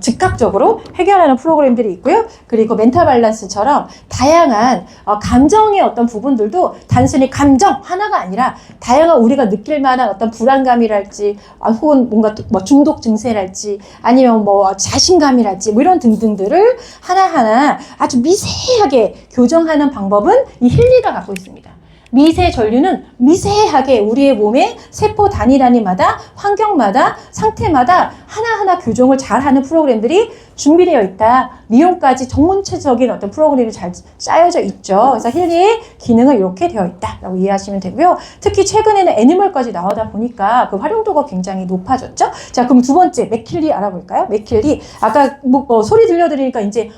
즉각적으로 해결하는 프로그램들이 있고요. 그리고 멘탈 밸런스처럼 다양한 감정의 어떤 부분들도 단순히 감정 하나가 아니라 다양한 우리가 느낄 만한 어떤 불안감이랄지 혹은 뭔가 뭐 중독 증세랄지 아니면 뭐 자신감이랄지 뭐 이런 등등들을 하나하나 아주 미세하게 교정하는 방법은 이 힐리가 갖고 있습니다. 미세 전류는 미세하게 우리의 몸의 세포 단위마다 환경마다 상태마다 하나하나 교정을 잘하는 프로그램들이 준비되어 있다. 미용까지 전문체적인 어떤 프로그램이 잘 짜여져 있죠. 그래서 힐리의 기능은 이렇게 되어 있다라고 이해하시면 되고요. 특히 최근에는 애니멀까지 나오다 보니까 그 활용도가 굉장히 높아졌죠. 자, 그럼 두 번째 맥힐리 알아볼까요? 맥힐리 아까 소리 들려드리니까 이제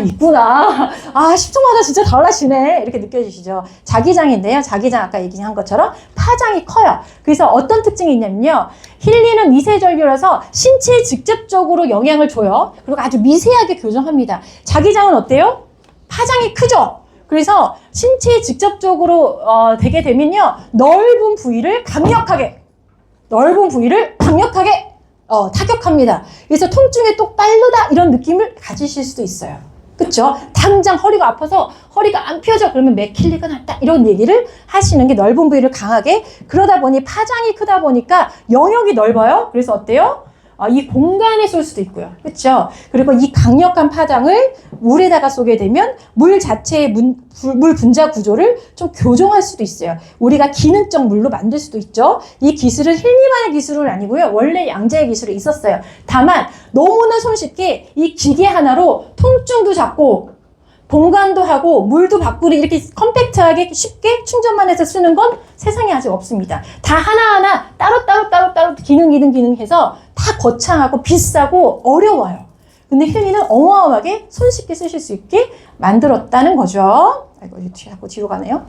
있구나. 10초마다 진짜 달라지네 이렇게 느껴지시죠. 자기장인데요. 자기장 아까 얘기한 것처럼 파장이 커요. 그래서 어떤 특징이 있냐면요. 힐리는 미세전류라서 신체에 직접적으로 영향을 줘요. 그리고 아주 미세하게 교정합니다. 자기장은 어때요? 파장이 크죠? 그래서 신체에 직접적으로 되게 되면요. 넓은 부위를 강력하게 타격합니다. 그래서 통증에 똑 빠르다 이런 느낌을 가지실 수도 있어요. 그쵸? 당장 허리가 아파서 허리가 안 펴져 그러면 맥힐리가 났다 이런 얘기를 하시는 게 넓은 부위를 강하게 그러다 보니 파장이 크다 보니까 영역이 넓어요. 그래서 어때요? 이 공간에 쏠 수도 있고요. 그렇죠? 그리고 이 강력한 파장을 물에다가 쏘게 되면 물 자체의 물 분자 구조를 좀 교정할 수도 있어요. 우리가 기능적 물로 만들 수도 있죠. 이 기술은 힐리만의 기술은 아니고요. 원래 양자의 기술이 있었어요. 다만 너무나 손쉽게 이 기계 하나로 통증도 잡고 본관도 하고 물도 바꾸고 이렇게 컴팩트하게 쉽게 충전만 해서 쓰는 건 세상에 아직 없습니다. 다 하나하나 따로 기능해서 다 거창하고 비싸고 어려워요. 근데 힐리는 어마어마하게 손쉽게 쓰실 수 있게 만들었다는 거죠. 아이고, 자꾸 뒤로 가네요.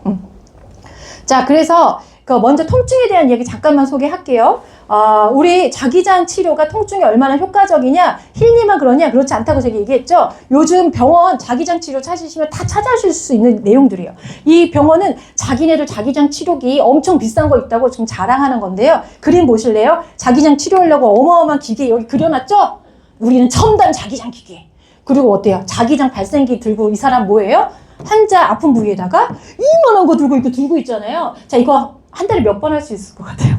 자, 그래서 먼저 통증에 대한 얘기 잠깐만 소개할게요. 우리 자기장 치료가 통증에 얼마나 효과적이냐, 힐리만 그러냐, 그렇지 않다고 제가 얘기했죠. 요즘 병원 자기장 치료 찾으시면 다 찾아줄 수 있는 내용들이에요. 이 병원은 자기네들 자기장 치료기 엄청 비싼 거 있다고 지금 자랑하는 건데요. 그림 보실래요? 자기장 치료하려고 어마어마한 기계 여기 그려놨죠? 우리는 첨단 자기장 기계. 그리고 어때요? 자기장 발생기 들고 이 사람 뭐예요? 환자 아픈 부위에다가 이만한 거 들고 이렇게 들고 있잖아요. 자, 이거 한 달에 몇 번 할 수 있을 것 같아요?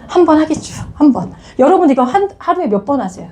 한 번 하겠죠. 한 번. 여러분 이거 하루에 몇 번 하세요?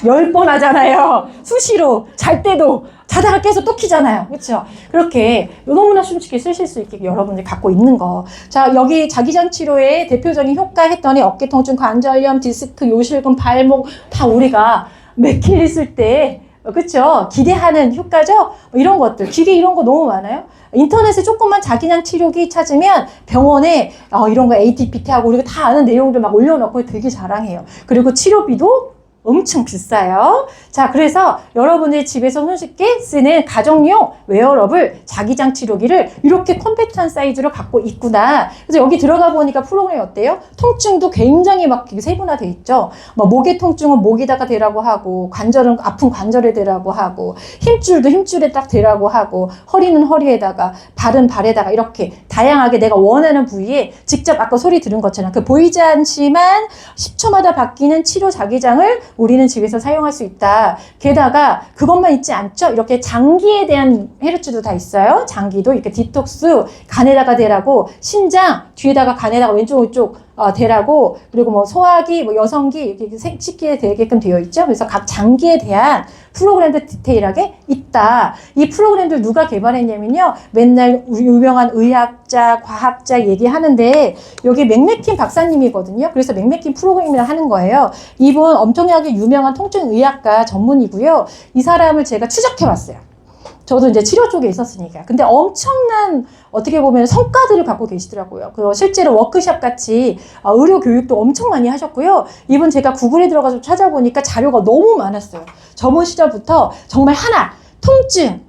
10번 하잖아요. 수시로. 잘 때도 자다가 깨서 또 키잖아요. 그렇죠? 그렇게 너무나 쉽게 쓰실 수 있게 여러분들이 갖고 있는 거. 자, 여기 자기장 치료의 대표적인 효과 했더니 어깨 통증, 관절염, 디스크, 요실금, 발목 다 우리가 맥힐 있을 때 그렇죠? 기대하는 효과죠? 이런 것들. 기계 이런 거 너무 많아요. 인터넷에 조금만 자기장 치료기 찾으면 병원에 이런 거 ATPT하고 우리가 다 아는 내용들 막 올려놓고 되게 자랑해요. 그리고 치료비도 엄청 비싸요. 자, 그래서 여러분들이 집에서 손쉽게 쓰는 가정용 웨어러블 자기장 치료기를 이렇게 컴팩트한 사이즈로 갖고 있구나. 그래서 여기 들어가 보니까 프로그램이 어때요? 통증도 굉장히 막 세분화돼 있죠. 목의 통증은 목에다가 대라고 하고, 관절은 아픈 관절에 대라고 하고, 힘줄도 힘줄에 딱 대라고 하고, 허리는 허리에다가, 발은 발에다가 이렇게 다양하게 내가 원하는 부위에 직접 아까 소리 들은 것처럼 보이지 않지만 10초마다 바뀌는 치료 자기장을 우리는 집에서 사용할 수 있다. 게다가 그것만 있지 않죠? 이렇게 장기에 대한 헤르츠도 다 있어요. 장기도 이렇게 디톡스, 간에다가 대라고, 신장, 뒤에다가 간에다가 왼쪽 대라고, 그리고 소화기, 여성기 이렇게 쉽게 되게끔 되어 있죠. 그래서 각 장기에 대한 프로그램도 디테일하게 있다. 이 프로그램들 누가 개발했냐면요. 맨날 유명한 의학자, 과학자 얘기하는데 여기 맥메킨 박사님이거든요. 그래서 맥메킨 프로그램을 하는 거예요. 이분 엄청나게 유명한 통증의학과 전문이고요. 이 사람을 제가 추적해봤어요. 저도 이제 치료 쪽에 있었으니까. 근데 엄청난 어떻게 보면 성과들을 갖고 계시더라고요. 실제로 워크숍 같이 의료 교육도 엄청 많이 하셨고요. 이분 제가 구글에 들어가서 찾아보니까 자료가 너무 많았어요. 저번 시절부터 정말 하나, 통증,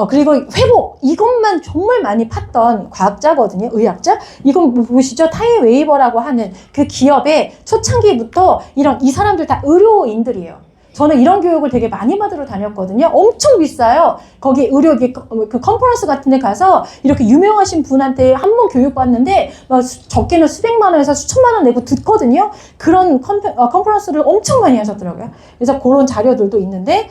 그리고 회복, 이것만 정말 많이 팠던 과학자거든요. 의학자. 이건 보시죠. 타이 웨이버라고 하는 그 기업의 초창기부터 이 사람들 다 의료인들이에요. 저는 이런 교육을 되게 많이 받으러 다녔거든요. 엄청 비싸요. 거기 의료 그 컨퍼런스 같은 데 가서 이렇게 유명하신 분한테 한 번 교육받는데 적게는 수백만 원에서 수천만 원 내고 듣거든요. 그런 컨퍼런스를 엄청 많이 하셨더라고요. 그래서 그런 자료들도 있는데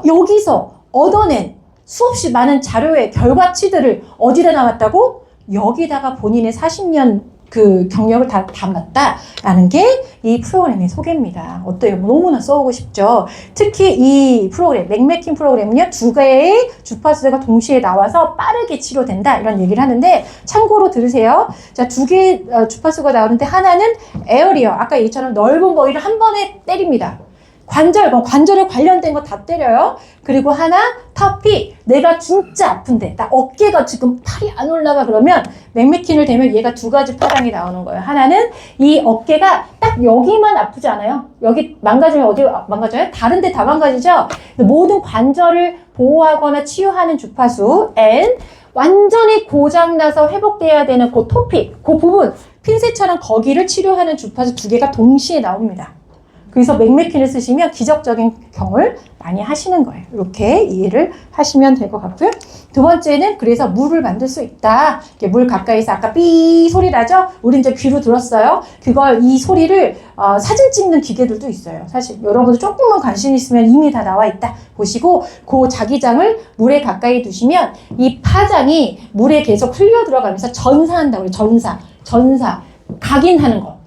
여기서 얻어낸 수없이 많은 자료의 결과치들을 어디다 나왔다고? 여기다가 본인의 40년 그 경력을 다 담았다라는 게 이 프로그램의 소개입니다. 어때요? 너무나 써보고 싶죠? 특히 이 프로그램, 맥메킨 프로그램은요, 2개의 주파수가 동시에 나와서 빠르게 치료된다. 이런 얘기를 하는데, 참고로 들으세요. 자, 2개의 주파수가 나오는데, 하나는 에어리어. 아까 얘기처럼 넓은 거리를 한 번에 때립니다. 관절에 관련된 거 다 때려요. 그리고 하나, 터피. 내가 진짜 아픈데, 나 어깨가 지금 팔이 안 올라가 그러면 맥메킨을 대면 얘가 2가지 파장이 나오는 거예요. 하나는 이 어깨가 딱 여기만 아프지 않아요? 여기 망가지면 어디 망가져요? 다른 데 다 망가지죠? 모든 관절을 보호하거나 치유하는 주파수, N. 완전히 고장나서 회복돼야 되는 그 토피, 그 부분, 핀셋처럼 거기를 치료하는 주파수 2개가 동시에 나옵니다. 그래서 맥메킨을 쓰시면 기적적인 경험을 많이 하시는 거예요. 이렇게 이해를 하시면 될 것 같고요. 두 번째는 그래서 물을 만들 수 있다. 물 가까이서 아까 삐 소리 나죠? 우리 이제 귀로 들었어요. 이 소리를 사진 찍는 기계들도 있어요. 사실 여러분들 조금만 관심 있으면 이미 다 나와 있다. 보시고 그 자기장을 물에 가까이 두시면 이 파장이 물에 계속 흘려 들어가면서 전사한다고 그래요. 전사. 각인하는 거.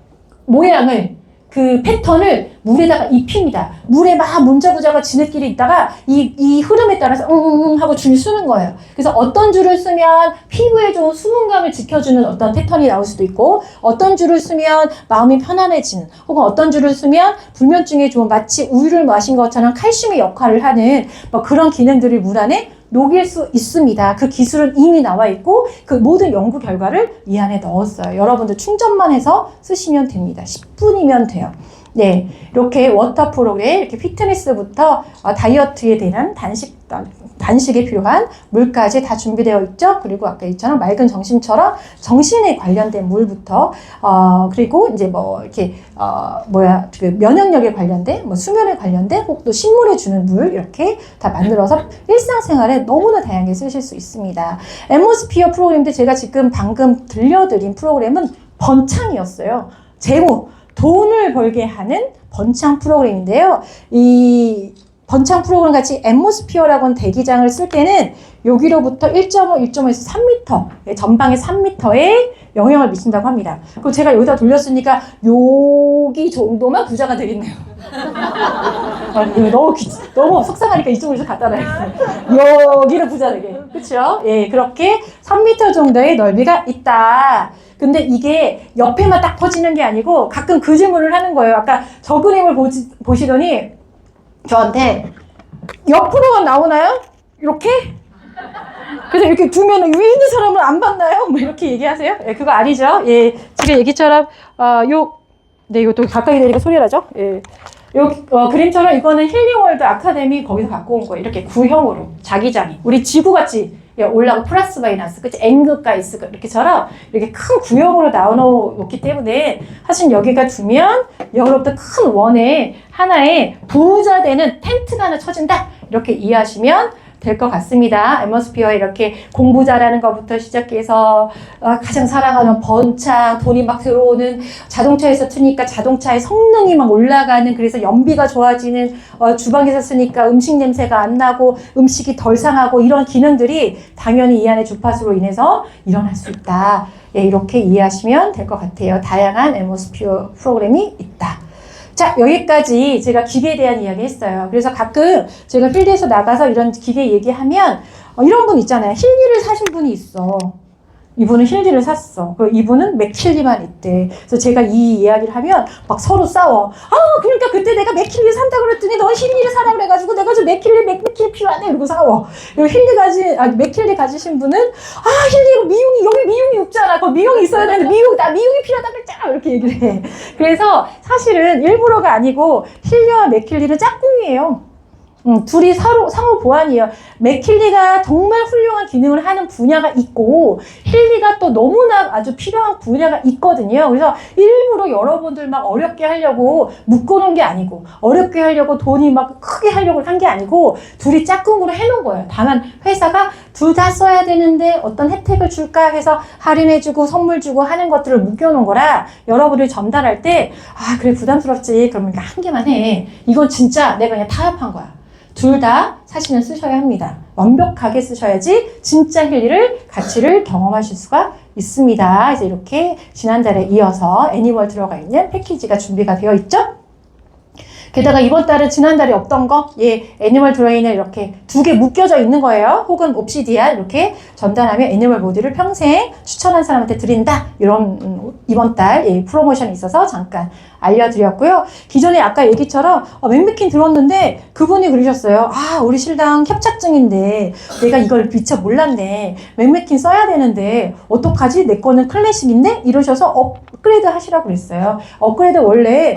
모양을 그 패턴을 물에다가 입힙니다. 물에 막 문자부자가 지네끼리 있다가 이 흐름에 따라서 하고 줄 쓰는 거예요. 그래서 어떤 줄을 쓰면 피부에 좋은 수분감을 지켜주는 어떤 패턴이 나올 수도 있고, 어떤 줄을 쓰면 마음이 편안해지는, 혹은 어떤 줄을 쓰면 불면증에 좋은, 마치 우유를 마신 것처럼 칼슘의 역할을 하는 그런 기능들을 물 안에 녹일 수 있습니다. 그 기술은 이미 나와 있고 그 모든 연구 결과를 이 안에 넣었어요. 여러분들 충전만 해서 쓰시면 됩니다. 10분이면 돼요. 네, 이렇게 워터 프로그램, 이렇게 피트니스부터 다이어트에 대한 단식에 필요한 물까지 다 준비되어 있죠. 그리고 아까 있잖아 맑은 정신처럼 정신에 관련된 물부터 그리고 이제 뭐 이렇게 그 면역력에 관련된 수면에 관련된 혹 또 식물에 주는 물 이렇게 다 만들어서 일상생활에 너무나 다양하게 쓰실 수 있습니다. 앰모스피어 프로그램인데 제가 지금 방금 들려드린 프로그램은 번창이었어요. 제목 돈을 벌게 하는 번창 프로그램인데요. 이 번창 프로그램 같이 앰모스피어라고 하는 대기장을 쓸 때는 여기로부터 1.5, 1.5에서 3m, 전방에 3m에 영향을 미친다고 합니다. 그리고 제가 여기다 돌렸으니까 여기 정도만 부자가 되겠네요. 너무 속상하니까 이쪽으로 갖다 놔야겠어요. 여기를 부자 되게. 그쵸? 예, 그렇게 3m 정도의 넓이가 있다. 근데 이게 옆에만 딱 퍼지는 게 아니고 가끔 그 질문을 하는 거예요. 아까 저 그림을 보시더니 저한테 옆으로만 나오나요? 이렇게? 그래서 이렇게 두면 위에 있는 사람은 안 봤나요? 뭐 이렇게 얘기하세요? 예, 그거 아니죠? 예, 지금 얘기처럼 네, 이거 또 가까이 되니까 소리 나죠? 예. 그림처럼 이거는 힐링월드 아카데미 거기서 갖고 온 거예요. 이렇게 구형으로 자기장이 우리 지구같이 올라가고 플러스 마이너스, 그치? N극과 S극 이렇게처럼 이렇게 큰 구형으로 나눠놓기 때문에 사실 여기가 두면 여기로부터 큰 원에 하나의 부자 되는 텐트가 하나 쳐진다 이렇게 이해하시면 될 것 같습니다. 앰모스피어에 이렇게 공부 잘하는 것부터 시작해서 가장 사랑하는 번창, 돈이 막 들어오는 자동차에서 트니까 자동차의 성능이 막 올라가는 그래서 연비가 좋아지는 주방에서 쓰니까 음식 냄새가 안 나고 음식이 덜 상하고 이런 기능들이 당연히 이 안의 주파수로 인해서 일어날 수 있다. 예, 이렇게 이해하시면 될 것 같아요. 다양한 앰모스피어 프로그램이 있다. 자, 여기까지 제가 기계에 대한 이야기 했어요. 그래서 가끔 제가 필드에서 나가서 이런 기계 얘기하면 이런 분 있잖아요. 힐리를 사신 분이 있어. 이분은 힐리를 샀어. 이분은 맥힐리만 있대. 그래서 제가 이 이야기를 하면 막 서로 싸워. 그러니까 그때 내가 맥힐리 산다고 그랬더니 넌 힐리를 사라 그래가지고 내가 좀 맥힐리 필요하네. 이러고 싸워. 그리고 맥힐리 가지신 분은 힐리 미용이 여기 미용이 없잖아. 거기 미용이 있어야 되는데 미용이 필요하다 그랬잖아. 이렇게 얘기를 해. 그래서 사실은 일부러가 아니고 힐리와 맥힐리는 짝꿍이에요. 둘이 상호 보완이에요. 맥힐리가 정말 훌륭한 기능을 하는 분야가 있고 힐리가 또 너무나 아주 필요한 분야가 있거든요. 그래서 일부러 여러분들 막 어렵게 하려고 묶어놓은 게 아니고 어렵게 하려고 돈이 막 크게 하려고 한 게 아니고 둘이 짝꿍으로 해놓은 거예요. 다만 회사가 둘 다 써야 되는데 어떤 혜택을 줄까 해서 할인해주고 선물 주고 하는 것들을 묶여놓은 거라 여러분들이 전달할 때 그래 부담스럽지 그러면 한 개만 해. 이건 진짜 내가 그냥 타협한 거야. 둘 다 사실은 쓰셔야 합니다. 완벽하게 쓰셔야지 진짜 힐리를 가치를 경험하실 수가 있습니다. 그래서 이렇게 지난달에 이어서 애니멀 들어가 있는 패키지가 준비가 되어 있죠. 게다가 이번 달은 지난달에 없던 거, 애니멀 드로잉을 이렇게 2개 묶여져 있는 거예요. 혹은 옵시디안 이렇게 전달하면 애니멀 모드를 평생 추천한 사람한테 드린다. 이런 이번 달 프로모션이 있어서 잠깐 알려드렸고요. 기존에 아까 얘기처럼 맥메킨 들었는데 그분이 그러셨어요. 우리 신랑 협착증인데 내가 이걸 미처 몰랐네. 맥메킨 써야 되는데 어떡하지? 내 거는 클래식인데? 이러셔서 업그레이드 하시라고 그랬어요. 업그레이드 원래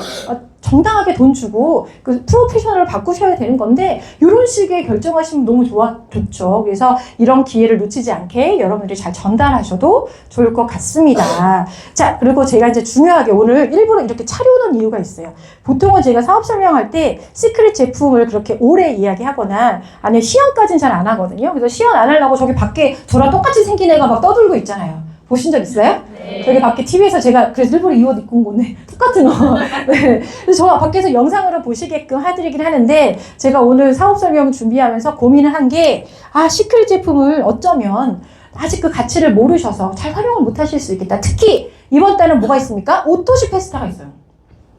정당하게 돈 주고 그 프로페셔널을 바꾸셔야 되는 건데 이런 식의 결정하시면 너무 좋죠. 그래서 이런 기회를 놓치지 않게 여러분들이 잘 전달하셔도 좋을 것 같습니다. 자, 그리고 제가 이제 중요하게 오늘 일부러 이렇게 차려놓은 이유가 있어요. 보통은 제가 사업 설명할 때 시크릿 제품을 그렇게 오래 이야기하거나 아니면 시연까지는 잘 안 하거든요. 그래서 시연 안 하려고 저기 밖에 저랑 똑같이 생긴 애가 막 떠들고 있잖아요. 보신 적 있어요? 네. 저기 밖에 TV에서 제가 그래서 일부러 이 옷 입고 온 건데 똑같은 옷. 네. 그래서 저 밖에서 영상으로 보시게끔 해드리긴 하는데 제가 오늘 사업 설명 준비하면서 고민을 한 게 시크릿 제품을 어쩌면 아직 그 가치를 모르셔서 잘 활용을 못 하실 수 있겠다. 특히 이번 달은 뭐가 있습니까? 오토시 페스타가 있어요.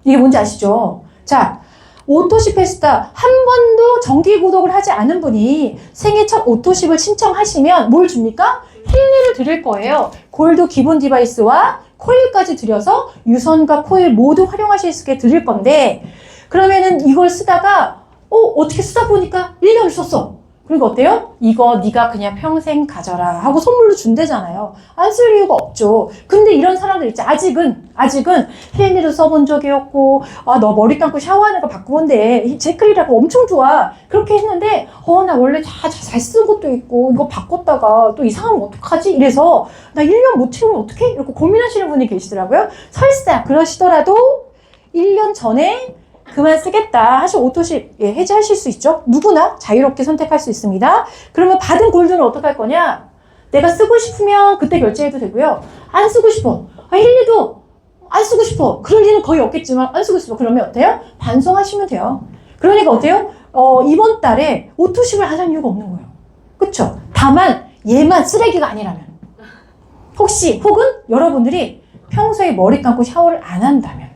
이게 뭔지 아시죠? 자, 오토시 페스타 한 번도 정기 구독을 하지 않은 분이 생애 첫 오토십을 신청하시면 뭘 줍니까? 힐리를 드릴 거예요. 골드 기본 디바이스와 코일까지 드려서 유선과 코일 모두 활용하실 수 있게 드릴 건데 그러면은 이걸 쓰다가 어떻게 쓰다 보니까 1년을 썼어. 그리고 어때요? 이거 네가 그냥 평생 가져라 하고 선물로 준대잖아요. 안 쓸 이유가 없죠. 근데 이런 사람들 있지. 아직은 힐리도 써본 적이 없고, 아, 너 머리 감고 샤워하는 거 바꾸면 돼. 제클이라고 엄청 좋아. 그렇게 했는데, 나 원래 잘 쓴 것도 있고, 이거 바꿨다가 또 이상하면 어떡하지? 이래서 나 1년 못 채우면 어떡해? 이렇게 고민하시는 분이 계시더라고요. 설사 그러시더라도 1년 전에 그만 쓰겠다 하시고 오토십 해지하실 수 있죠. 누구나 자유롭게 선택할 수 있습니다. 그러면 받은 골드는 어떻게 할 거냐? 내가 쓰고 싶으면 그때 결제해도 되고요. 안 쓰고 싶어. 힐리도 안 쓰고 싶어. 그럴 일은 거의 없겠지만 안 쓰고 싶어. 그러면 어때요? 반송하시면 돼요. 그러니까 어때요? 이번 달에 오토십을 안 할 이유가 없는 거예요. 그쵸? 다만 얘만 쓰레기가 아니라면. 혹은 여러분들이 평소에 머리 감고 샤워를 안 한다면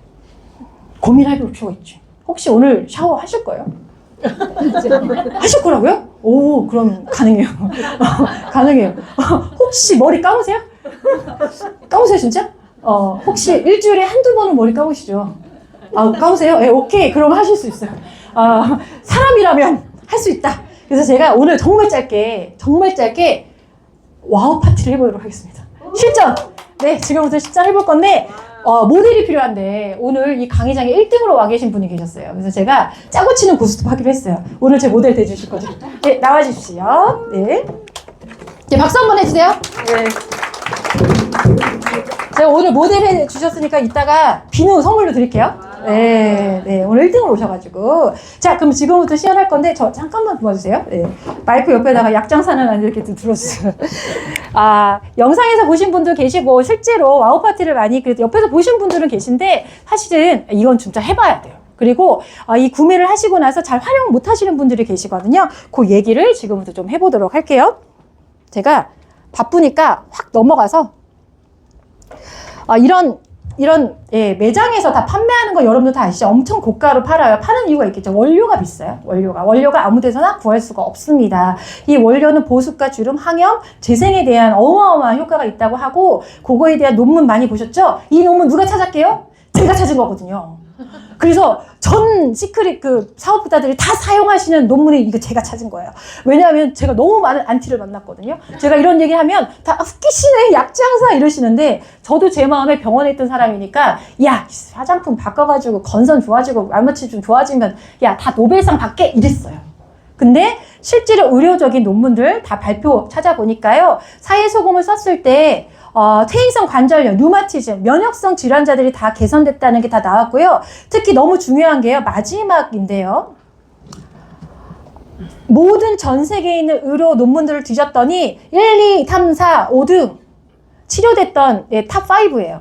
고민할 필요가 있죠. 혹시 오늘 샤워 하실 거예요? 하실 거라고요? 오, 그럼 가능해요. 가능해요. 혹시 머리 감으세요? 감으세요, 진짜? 혹시 일주일에 한두 번은 머리 감으시죠? 감으세요? 네, 오케이. 그럼 하실 수 있어요. 사람이라면 할 수 있다. 그래서 제가 오늘 정말 짧게 와우 파티를 해보도록 하겠습니다. 실전! 네, 지금부터 실전 해볼 건데, 모델이 필요한데 오늘 이 강의장에 1등으로 와 계신 분이 계셨어요. 그래서 제가 짜고 치는 고스톱 하기로 했어요. 오늘 제 모델 돼주실 거죠? 네, 나와주십시오. 네, 박수 한번 해주세요. 네. 제가 오늘 모델 해주셨으니까 이따가 비누 선물로 드릴게요. 네, 오늘 1등으로 오셔가지고. 자, 그럼 지금부터 시연할 건데, 저 잠깐만 도와주세요. 네. 마이크 옆에다가 약장사는 안 이렇게 들어주세요. 영상에서 보신 분도 계시고, 실제로 와우 파티를 많이, 그래도 옆에서 보신 분들은 계신데, 사실은 이건 진짜 해봐야 돼요. 그리고 이 구매를 하시고 나서 잘 활용 못 하시는 분들이 계시거든요. 그 얘기를 지금부터 좀 해보도록 할게요. 제가 바쁘니까 확 넘어가서, 이런 매장에서 다 판매하는 거 여러분들 다 아시죠? 엄청 고가로 팔아요. 파는 이유가 있겠죠. 원료가 비싸요. 원료가 아무 데서나 구할 수가 없습니다. 이 원료는 보습과 주름, 항염, 재생에 대한 어마어마한 효과가 있다고 하고, 그거에 대한 논문 많이 보셨죠? 이 논문 누가 찾았게요? 제가 찾은 거거든요. 그래서 전 시크릿 사업부자들이 다 사용하시는 논문이 이거 제가 찾은 거예요. 왜냐하면 제가 너무 많은 안티를 만났거든요. 제가 이런 얘기 하면 다 웃기시네, 약장사 이러시는데, 저도 제 마음에 병원에 있던 사람이니까, 야, 화장품 바꿔가지고 건선 좋아지고 알머치 좀 좋아지면 야, 다 노벨상 받게 이랬어요. 근데 실제로 의료적인 논문들 다 발표 찾아보니까요, 사회소금을 썼을 때 퇴행성 관절염, 류마티즘, 면역성 질환자들이 다 개선됐다는 게 다 나왔고요. 특히 너무 중요한 게요, 마지막인데요. 모든 전 세계에 있는 의료 논문들을 뒤졌더니 1, 2, 3, 4, 5등 치료됐던 탑5예요.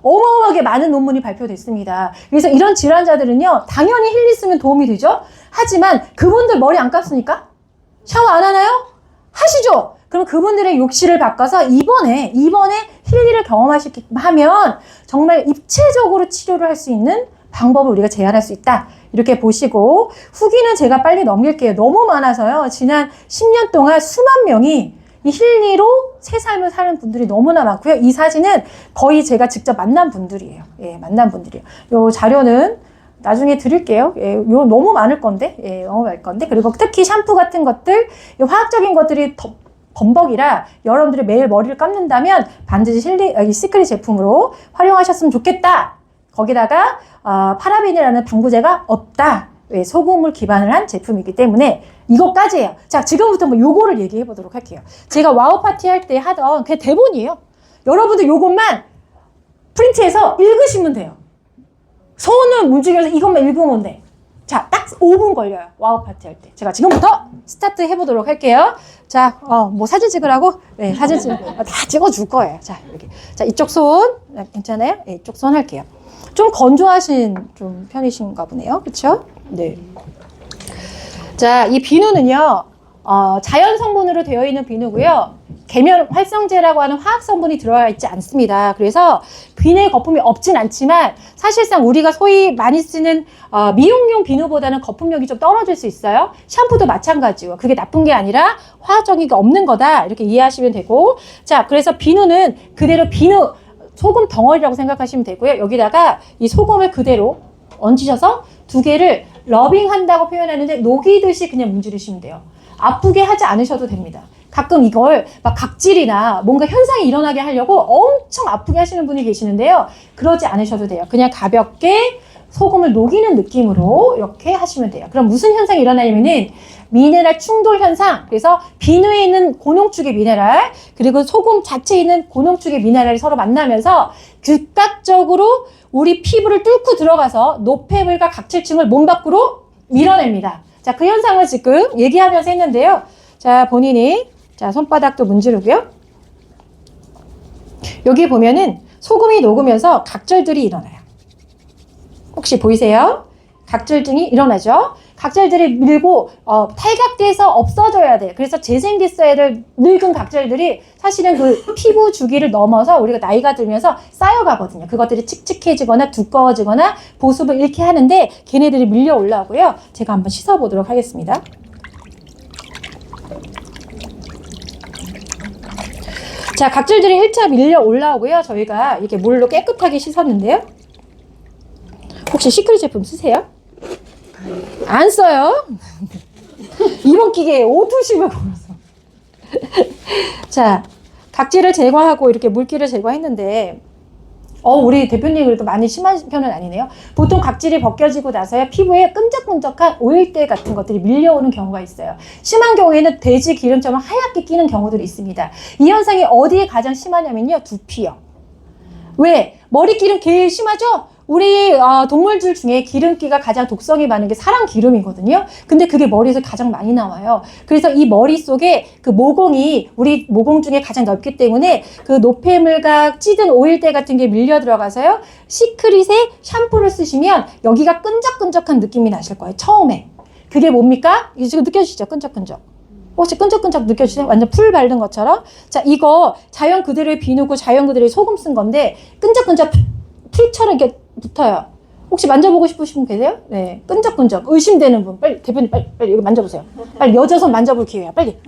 어마어마하게 많은 논문이 발표됐습니다. 그래서 이런 질환자들은요, 당연히 힐리 쓰면 도움이 되죠. 하지만 그분들 머리 안 감습니까? 샤워 안 하나요? 하시죠. 그럼 그분들의 욕실을 바꿔서 이번에 힐리를 경험하면 정말 입체적으로 치료를 할 수 있는 방법을 우리가 제안할 수 있다. 이렇게 보시고, 후기는 제가 빨리 넘길게요. 너무 많아서요. 지난 10년 동안 수만 명이 이 힐리로 새 삶을 사는 분들이 너무나 많고요. 이 사진은 거의 제가 직접 만난 분들이에요. 만난 분들이에요. 요 자료는 나중에 드릴게요. 요 너무 많을 건데, 너무 많을 건데. 그리고 특히 샴푸 같은 것들, 화학적인 것들이 범벅이라 여러분들이 매일 머리를 감는다면 반드시 이 시크릿 제품으로 활용하셨으면 좋겠다. 거기다가 파라벤이라는 방부제가 없다. 소금을 기반을 한 제품이기 때문에 이것까지예요. 자, 지금부터 뭐 요거를 얘기해 보도록 할게요. 제가 와우 파티 할 때 하던 그게 대본이에요. 여러분들 요것만 프린트해서 읽으시면 돼요. 손은 움직여서 이것만 읽으면 돼. 자, 딱 5분 걸려요. 와우 파티 할 때. 제가 지금부터 스타트 해보도록 할게요. 자, 뭐 사진 찍으라고? 네, 사진 다 찍어줄 거예요. 자, 이렇게. 자, 이쪽 손. 괜찮아요? 네, 이쪽 손 할게요. 좀 건조하신 좀 편이신가 보네요. 그쵸? 네. 자, 이 비누는요, 자연 성분으로 되어 있는 비누고요. 계면 활성제라고 하는 화학 성분이 들어가 있지 않습니다. 그래서 비누의 거품이 없진 않지만 사실상 우리가 소위 많이 쓰는 미용용 비누보다는 거품력이 좀 떨어질 수 있어요. 샴푸도 마찬가지고, 그게 나쁜 게 아니라 화학적인 게 없는 거다, 이렇게 이해하시면 되고. 자, 그래서 비누는 그대로 비누 소금 덩어리라고 생각하시면 되고요. 여기다가 이 소금을 그대로 얹으셔서 두 개를 러빙한다고 표현하는데, 녹이듯이 그냥 문지르시면 돼요. 아프게 하지 않으셔도 됩니다. 가끔 이걸 막 각질이나 뭔가 현상이 일어나게 하려고 엄청 아프게 하시는 분이 계시는데요. 그러지 않으셔도 돼요. 그냥 가볍게 소금을 녹이는 느낌으로 이렇게 하시면 돼요. 그럼 무슨 현상이 일어나냐면은 미네랄 충돌 현상, 그래서 비누에 있는 고농축의 미네랄 그리고 소금 자체에 있는 고농축의 미네랄이 서로 만나면서 즉각적으로 우리 피부를 뚫고 들어가서 노폐물과 각질층을 몸 밖으로 밀어냅니다. 자, 그 현상을 지금 얘기하면서 했는데요. 자, 본인이 자, 손바닥도 문지르고요. 여기 보면은 소금이 녹으면서 각질들이 일어나요. 혹시 보이세요? 각질등이 일어나죠? 각질들이 밀고 탈각돼서 없어져야 돼요. 그래서 재생됐어야 될 늙은 각질들이 사실은 그 피부 주기를 넘어서 우리가 나이가 들면서 쌓여가거든요. 그것들이 칙칙해지거나 두꺼워지거나 보습을 잃게 하는데 걔네들이 밀려 올라오고요. 제가 한번 씻어보도록 하겠습니다. 자, 각질들이 1차 밀려 올라오고요. 저희가 이렇게 물로 깨끗하게 씻었는데요. 혹시 시크릿 제품 쓰세요? 안 써요? 이번 기계에 오투심을 걸어서. 자, 각질을 제거하고 이렇게 물기를 제거했는데 우리 대표님 그래도 많이 심한 편은 아니네요. 보통 각질이 벗겨지고 나서야 피부에 끈적끈적한 오일대 같은 것들이 밀려오는 경우가 있어요. 심한 경우에는 돼지 기름처럼 하얗게 끼는 경우들이 있습니다. 이 현상이 어디에 가장 심하냐면요. 두피요. 왜? 머리기름 제일 심하죠? 우리 동물들 중에 기름기가 가장 독성이 많은 게 사람 기름이거든요. 근데 그게 머리에서 가장 많이 나와요. 그래서 이 머리 속에 그 모공이 우리 모공 중에 가장 넓기 때문에 그 노폐물과 찌든 오일대 같은 게 밀려 들어가서요. 시크릿의 샴푸를 쓰시면 여기가 끈적끈적한 느낌이 나실 거예요. 처음에. 그게 뭡니까? 이거 지금 느껴지시죠? 끈적끈적. 혹시 끈적끈적 느껴지세요? 완전 풀 바른 것처럼. 자, 이거 자연 그대로의 비누고 자연 그대로의 소금 쓴 건데 끈적끈적 풀처럼 이렇게 붙어요. 혹시 만져보고 싶으신 분 계세요? 네, 끈적끈적 의심되는 분 빨리 대표님 빨리 이거 만져보세요. 빨리 여자손 만져볼 기회야. 빨리.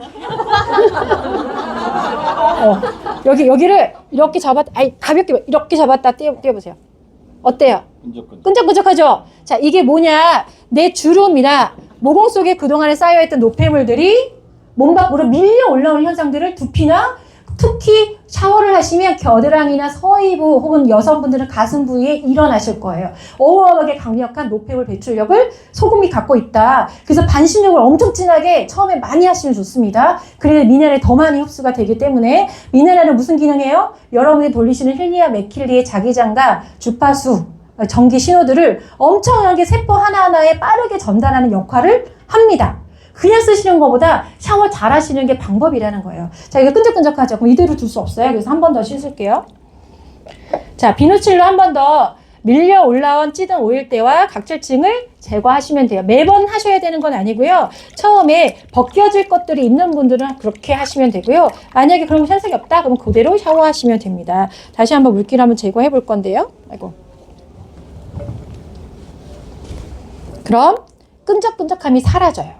여기를 이렇게 가볍게 이렇게 잡았다 떼어보세요. 어때요? 끈적끈적하죠? 자, 이게 뭐냐? 내 주름이나 모공 속에 그동안에 쌓여있던 노폐물들이 몸 밖으로 밀려 올라오는 현상들을 두피나 특히 샤워를 하시면 겨드랑이나 서이부 혹은 여성분들은 가슴 부위에 일어나실 거예요. 어마어마하게 강력한 노폐물 배출력을 소금이 갖고 있다. 그래서 반신욕을 엄청 진하게 처음에 많이 하시면 좋습니다. 그래야 미네랄이 더 많이 흡수가 되기 때문에 미네랄은 무슨 기능이에요? 여러분이 돌리시는 힐리아 맥킬리의 자기장과 주파수, 전기 신호들을 엄청나게 세포 하나하나에 빠르게 전달하는 역할을 합니다. 그냥 쓰시는 것보다 샤워 잘 하시는 게 방법이라는 거예요. 자, 이거 끈적끈적하죠? 그럼 이대로 둘 수 없어요. 그래서 한 번 더 씻을게요. 자, 비누칠로 한 번 더 밀려 올라온 찌든 오일대와 각질층을 제거하시면 돼요. 매번 하셔야 되는 건 아니고요. 처음에 벗겨질 것들이 있는 분들은 그렇게 하시면 되고요. 만약에 그런 현상이 없다? 그럼 그대로 샤워하시면 됩니다. 다시 한번 물기를 한번 제거해 볼 건데요. 아이고. 그럼 끈적끈적함이 사라져요.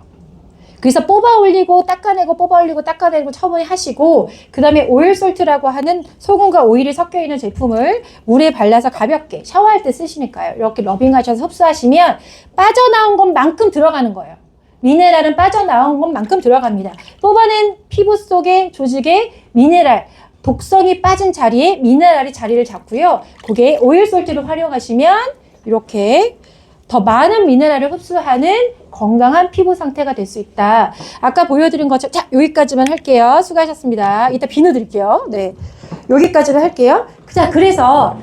그래서 뽑아 올리고 닦아내고 뽑아 올리고 닦아내고 처분히 하시고 그 다음에 오일 솔트라고 하는 소금과 오일이 섞여 있는 제품을 물에 발라서 가볍게 샤워할 때 쓰시니까요. 이렇게 러빙하셔서 흡수하시면 빠져나온 것만큼 들어가는 거예요. 미네랄은 빠져나온 것만큼 들어갑니다. 뽑아낸 피부 속의 조직에 미네랄, 독성이 빠진 자리에 미네랄이 자리를 잡고요. 그게 오일 솔트를 활용하시면 이렇게 더 많은 미네랄을 흡수하는 건강한 피부 상태가 될 수 있다. 아까 보여드린 것처럼 자, 여기까지만 할게요. 수고하셨습니다. 이따 비누 드릴게요. 네, 여기까지만 할게요. 자, 그래서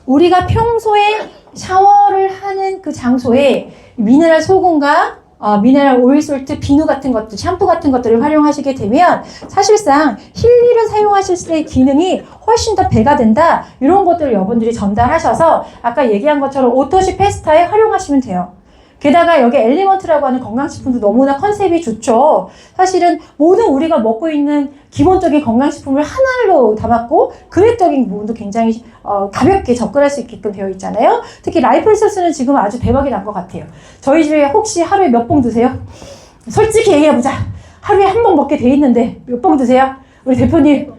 우리가 평소에 샤워를 하는 그 장소에 미네랄 소금과 미네랄 오일 솔트, 비누 같은 것들, 샴푸 같은 것들을 활용하시게 되면 사실상 힐리를 사용하실 때 기능이 훨씬 더 배가 된다. 이런 것들을 여러분들이 전달하셔서 아까 얘기한 것처럼 오토시 페스타에 활용하시면 돼요. 게다가 여기 엘리먼트라고 하는 건강식품도 너무나 컨셉이 좋죠. 사실은 모든 우리가 먹고 있는 기본적인 건강식품을 하나로 담았고 그릇적인 부분도 굉장히 가볍게 접근할 수 있게끔 되어 있잖아요. 특히 라이플소스는 지금 아주 대박이 난 것 같아요. 저희 집에 혹시 하루에 몇 봉 드세요? 솔직히 얘기해보자. 하루에 한 봉 먹게 돼 있는데 몇 봉 드세요? 우리 대표님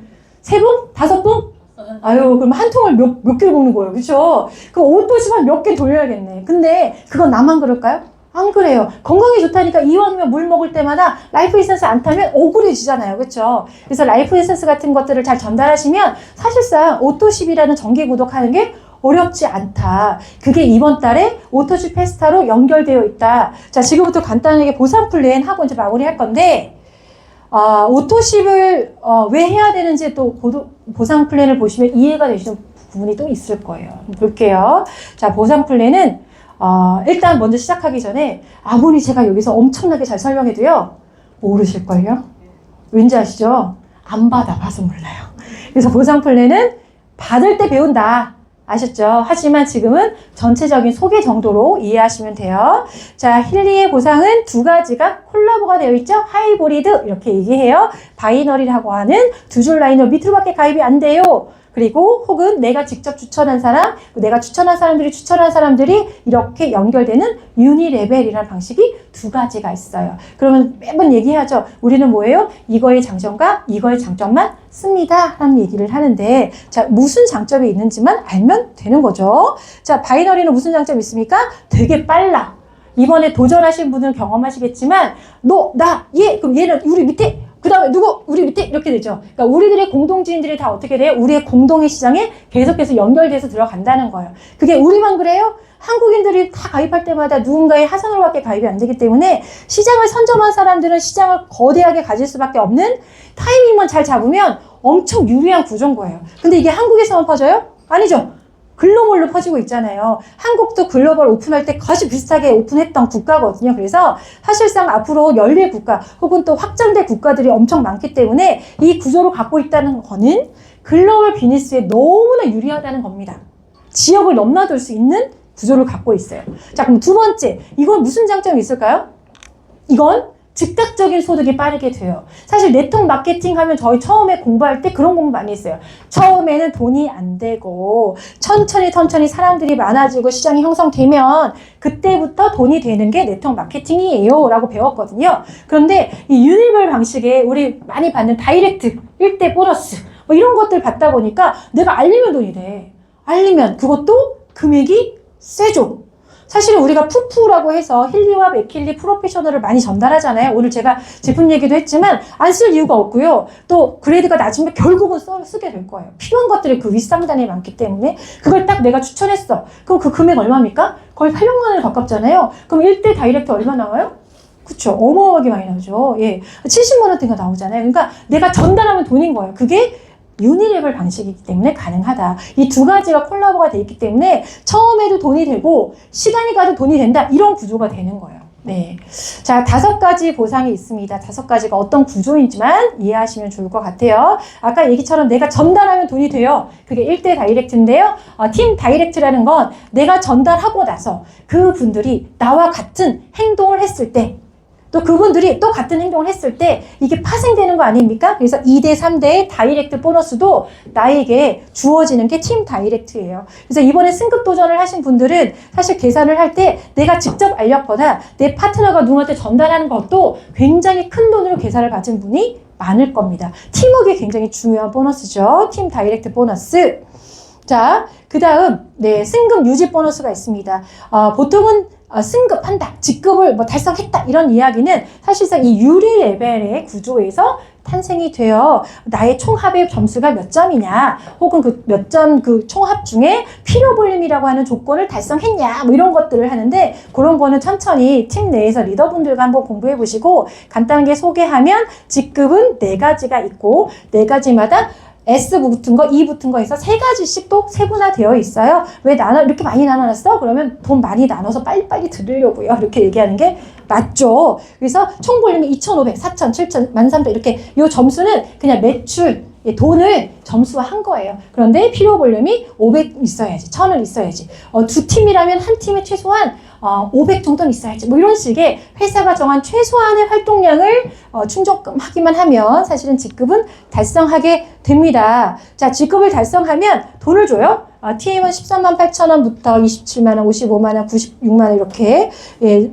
3봉? 5봉? 아유, 그럼 한 통을 몇 개를 먹는 거예요. 그쵸? 그럼 오토시만 몇 개 돌려야겠네. 근데 그건 나만 그럴까요? 안 그래요. 건강에 좋다니까 이왕이면 물 먹을 때마다 라이프 에센스 안 타면 억울해지잖아요. 그렇죠? 그래서 라이프 에센스 같은 것들을 잘 전달하시면 사실상 오토십이라는 정기 구독하는 게 어렵지 않다. 그게 이번 달에 오토십 페스타로 연결되어 있다. 자, 지금부터 간단하게 보상 플랜 하고 이제 마무리할 건데 오토십을 왜 해야 되는지 또 보상 플랜을 보시면 이해가 되시는 부분이 또 있을 거예요. 볼게요. 자, 보상 플랜은 일단 먼저 시작하기 전에 아무리 제가 여기서 엄청나게 잘 설명해도요, 모르실걸요? 왠지 아시죠? 안 받아봐서 몰라요. 그래서 보상 플랜은 받을 때 배운다. 아셨죠? 하지만 지금은 전체적인 소개 정도로 이해하시면 돼요. 자, 힐리의 보상은 두 가지가 콜라보가 되어 있죠? 하이브리드 이렇게 얘기해요. 바이너리라고 하는 두 줄 라인으로 밑으로밖에 가입이 안 돼요. 그리고 혹은 내가 직접 추천한 사람, 내가 추천한 사람들이 추천한 사람들이 이렇게 연결되는 유니레벨이라는 방식이 두 가지가 있어요. 그러면 매번 얘기하죠. 우리는 뭐예요? 이거의 장점과 이거의 장점만 씁니다. 라는 얘기를 하는데, 자, 무슨 장점이 있는지만 알면 되는 거죠. 자, 바이너리는 무슨 장점이 있습니까? 되게 빨라. 이번에 도전하신 분은 경험하시겠지만, 너, 나, 얘, 그럼 얘는 우리 밑에, 그 다음에 누구? 우리 밑에 이렇게 되죠. 그러니까 우리들의 공동지인들이 다 어떻게 돼요? 우리의 공동의 시장에 계속해서 연결돼서 들어간다는 거예요. 그게 우리만 그래요? 한국인들이 다 가입할 때마다 누군가의 하선으로밖에 가입이 안 되기 때문에 시장을 선점한 사람들은 시장을 거대하게 가질 수밖에 없는 타이밍만 잘 잡으면 엄청 유리한 구조인 거예요. 근데 이게 한국에서만 퍼져요? 아니죠. 글로벌로 퍼지고 있잖아요. 한국도 글로벌 오픈할 때 거의 비슷하게 오픈했던 국가거든요. 그래서 사실상 앞으로 열릴 국가 혹은 또 확장될 국가들이 엄청 많기 때문에 이 구조를 갖고 있다는 거는 글로벌 비즈니스에 너무나 유리하다는 겁니다. 지역을 넘나들 수 있는 구조를 갖고 있어요. 자, 그럼 두 번째, 이건 무슨 장점이 있을까요? 이건 즉각적인 소득이 빠르게 돼요. 사실 네트워크 마케팅 하면 저희 처음에 공부할 때 그런 공부 많이 했어요. 처음에는 돈이 안 되고 천천히 사람들이 많아지고 시장이 형성되면 그때부터 돈이 되는 게 네트워크 마케팅이에요 라고 배웠거든요. 그런데 이 유니벌 방식에 우리 많이 받는 다이렉트 1대 보너스 뭐 이런 것들 받다 보니까 내가 알리면 돈이 돼. 알리면 그것도 금액이 세죠. 사실은 우리가 푸푸라고 해서 힐리와 맥힐리 프로페셔널을 많이 전달하잖아요. 오늘 제가 제품 얘기도 했지만 안 쓸 이유가 없고요. 또 그레이드가 낮으면 결국은 쓰게 될 거예요. 필요한 것들이 그 윗상단에 많기 때문에 그걸 딱 내가 추천했어. 그럼 그 금액 얼마입니까? 거의 800만 원에 가깝잖아요. 그럼 1대 다이렉트 얼마 나와요? 그쵸. 어마어마하게 많이 나오죠. 예. 70만 원대가 나오잖아요. 그러니까 내가 전달하면 돈인 거예요. 그게 유니레벨 방식이기 때문에 가능하다. 이 두 가지가 콜라보가 돼 있기 때문에 처음에도 돈이 되고 시간이 가도 돈이 된다. 이런 구조가 되는 거예요. 네. 자, 5가지 보상이 있습니다. 5가지가 어떤 구조인지만 이해하시면 좋을 것 같아요. 아까 얘기처럼 내가 전달하면 돈이 돼요. 그게 1대 다이렉트인데요. 팀 다이렉트라는 건 내가 전달하고 나서 그분들이 나와 같은 행동을 했을 때 또 그분들이 또 같은 행동을 했을 때 이게 파생되는 거 아닙니까? 그래서 2대 3대의 다이렉트 보너스도 나에게 주어지는 게 팀 다이렉트예요. 그래서 이번에 승급 도전을 하신 분들은 사실 계산을 할 때 내가 직접 알렸거나 내 파트너가 누구한테 전달하는 것도 굉장히 큰 돈으로 계산을 가진 분이 많을 겁니다. 팀워크가 굉장히 중요한 보너스죠. 팀 다이렉트 보너스. 자, 그 다음, 네, 승급 유지 보너스가 있습니다. 보통은 승급한다, 직급을 뭐 달성했다 이런 이야기는 사실상 이 유리 레벨의 구조에서 탄생이 돼요. 나의 총합의 점수가 몇 점이냐, 혹은 그 몇 점 그 총합 중에 필요 볼륨이라고 하는 조건을 달성했냐, 뭐 이런 것들을 하는데 그런 거는 천천히 팀 내에서 리더분들과 한번 공부해 보시고 간단하게 소개하면 직급은 4가지가 있고 4가지마다 S 붙은 거, E 붙은 거 해서 3가지씩 또 세분화되어 있어요. 왜 이렇게 많이 나눠놨어? 그러면 돈 많이 나눠서 빨리빨리 들으려고요. 이렇게 얘기하는 게 맞죠. 그래서 총 볼륨이 2,500, 4,000, 7,000, 13,000 이렇게 이 점수는 그냥 매출, 돈을 점수화한 거예요. 그런데 필요 볼륨이 500 있어야지, 1,000은 있어야지. 두 팀이라면 한 팀에 최소한 500 정도는 있어야지. 뭐 이런 식의 회사가 정한 최소한의 활동량을 충족하기만 하면 사실은 직급은 달성하게 됩니다. 자, 직급을 달성하면 돈을 줘요. TM은 13만 8천 원부터 27만 원, 55만 원, 96만 원 이렇게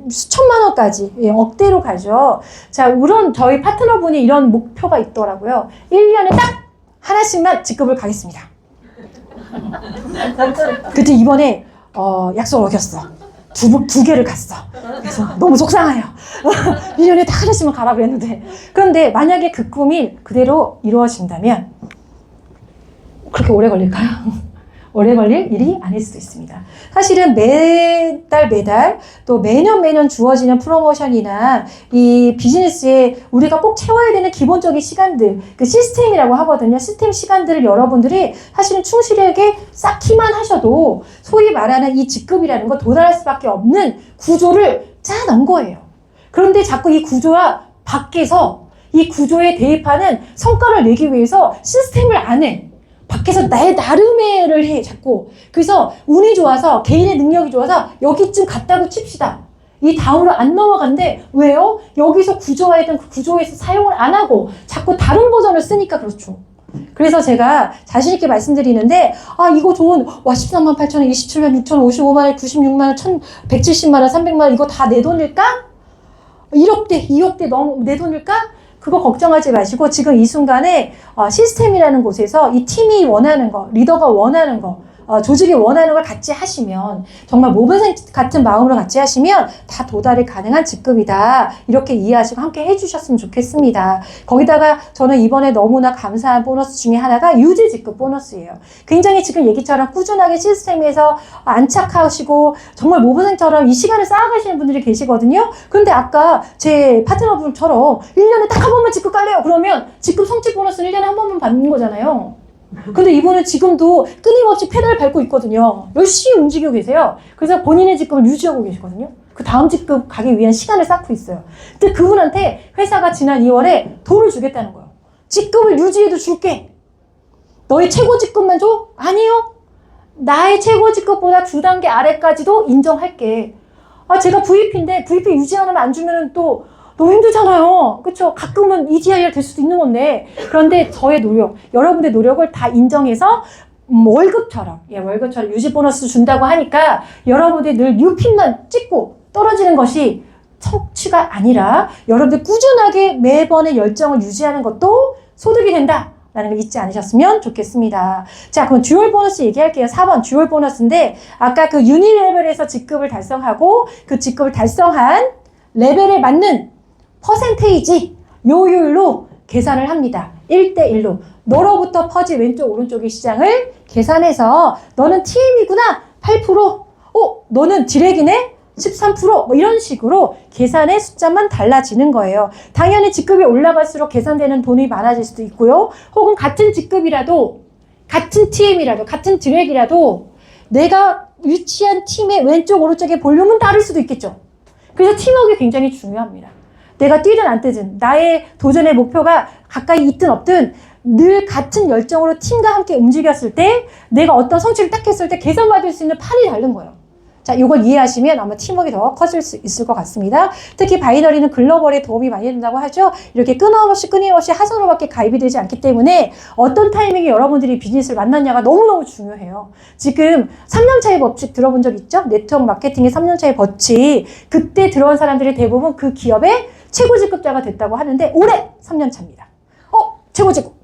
수천만 원까지 억대로 가죠. 자, 물론 저희 파트너분이 이런 목표가 있더라고요. 1년에 딱 하나씩만 직급을 가겠습니다. 그때 이번에 약속을 어겼어. 두 개를 갔어. 그래서 너무 속상해요. 1년에 다 하나씩만 가라 그랬는데. 그런데 만약에 그 꿈이 그대로 이루어진다면 그렇게 오래 걸릴까요? 오래 걸릴 일이 아닐 수도 있습니다. 사실은 매달 또 매년 주어지는 프로모션이나 이 비즈니스에 우리가 꼭 채워야 되는 기본적인 시간들, 그 시스템이라고 하거든요. 시스템 시간들을 여러분들이 사실은 충실하게 쌓기만 하셔도 소위 말하는 이 직급이라는 거 도달할 수밖에 없는 구조를 짜놓은 거예요. 그런데 자꾸 이 구조와 밖에서 이 구조에 대입하는 성과를 내기 위해서 시스템을 안 해. 밖에서 나의 나름의를 해, 자꾸. 그래서 운이 좋아서, 개인의 능력이 좋아서 여기쯤 갔다고 칩시다. 이 다음으로 안 넘어간대. 왜요? 여기서 구조화했던 그 구조에서 사용을 안 하고 자꾸 다른 버전을 쓰니까 그렇죠. 그래서 제가 자신있게 말씀드리는데, 아, 이거 좋은, 13만 8천원, 27만 6천, 55만원, 96만원, 170만원, 300만원, 이거 다 내 돈일까? 1억대, 2억대 너무 내 돈일까? 그거 걱정하지 마시고 지금 이 순간에 시스템이라는 곳에서 이 팀이 원하는 거, 리더가 원하는 거, 조직이 원하는 걸 같이 하시면 정말 모범생 같은 마음으로 같이 하시면 다 도달이 가능한 직급이다. 이렇게 이해하시고 함께 해주셨으면 좋겠습니다. 거기다가 저는 이번에 너무나 감사한 보너스 중에 하나가 유지 직급 보너스예요. 굉장히 지금 얘기처럼 꾸준하게 시스템에서 안착하시고 정말 모범생처럼 이 시간을 쌓아가시는 분들이 계시거든요. 그런데 아까 제 파트너분처럼 1년에 딱 한 번만 직급 깔래요. 그러면 직급 성취 보너스는 1년에 한 번만 받는 거잖아요. 근데 이분은 지금도 끊임없이 페달을 밟고 있거든요. 열심히 움직이고 계세요. 그래서 본인의 직급을 유지하고 계시거든요. 그 다음 직급 가기 위한 시간을 쌓고 있어요. 근데 그분한테 회사가 지난 2월에 돈을 주겠다는 거예요. 직급을 유지해도 줄게. 너의 최고 직급만 줘? 아니요. 나의 최고 직급보다 2단계 아래까지도 인정할게. 아, 제가 VP인데 VP 유지 안 하면 안 주면 또 너무 힘들잖아요. 그쵸? 가끔은 EGIR 될 수도 있는 건데. 그런데 저의 노력, 여러분의 노력을 다 인정해서 월급처럼 유지 보너스 준다고 하니까 여러분들이 늘 뉴핀만 찍고 떨어지는 것이 성취가 아니라 여러분들 꾸준하게 매번의 열정을 유지하는 것도 소득이 된다. 라는 걸 잊지 않으셨으면 좋겠습니다. 자, 그럼 듀얼 보너스 얘기할게요. 4번 듀얼 보너스인데 아까 그 유니 레벨에서 직급을 달성하고 그 직급을 달성한 레벨에 맞는 퍼센테이지 요율로 계산을 합니다. 1대1로. 너로부터 퍼지 왼쪽 오른쪽의 시장을 계산해서 너는 TM이구나 8%, 너는 디렉이네 13%, 뭐 이런 식으로 계산의 숫자만 달라지는 거예요. 당연히 직급이 올라갈수록 계산되는 돈이 많아질 수도 있고요. 혹은 같은 직급이라도, 같은 TM이라도, 같은 디렉이라도 내가 위치한 팀의 왼쪽 오른쪽의 볼륨은 다를 수도 있겠죠. 그래서 팀워크가 굉장히 중요합니다. 내가 뛰든 안 뛰든 나의 도전의 목표가 가까이 있든 없든 늘 같은 열정으로 팀과 함께 움직였을 때 내가 어떤 성취를 딱 했을 때 개선받을 수 있는 판이 다른 거예요. 자, 이걸 이해하시면 아마 팀워크가 더 커질 수 있을 것 같습니다. 특히 바이너리는 글로벌에 도움이 많이 된다고 하죠. 이렇게 끊임없이 하선으로밖에 가입이 되지 않기 때문에 어떤 타이밍에 여러분들이 비즈니스를 만났냐가 너무너무 중요해요. 지금 3년차의 법칙 들어본 적 있죠? 네트워크 마케팅의 3년차의 법칙. 그때 들어온 사람들이 대부분 그 기업의 최고 직급자가 됐다고 하는데 올해 3년차입니다. 최고 직급.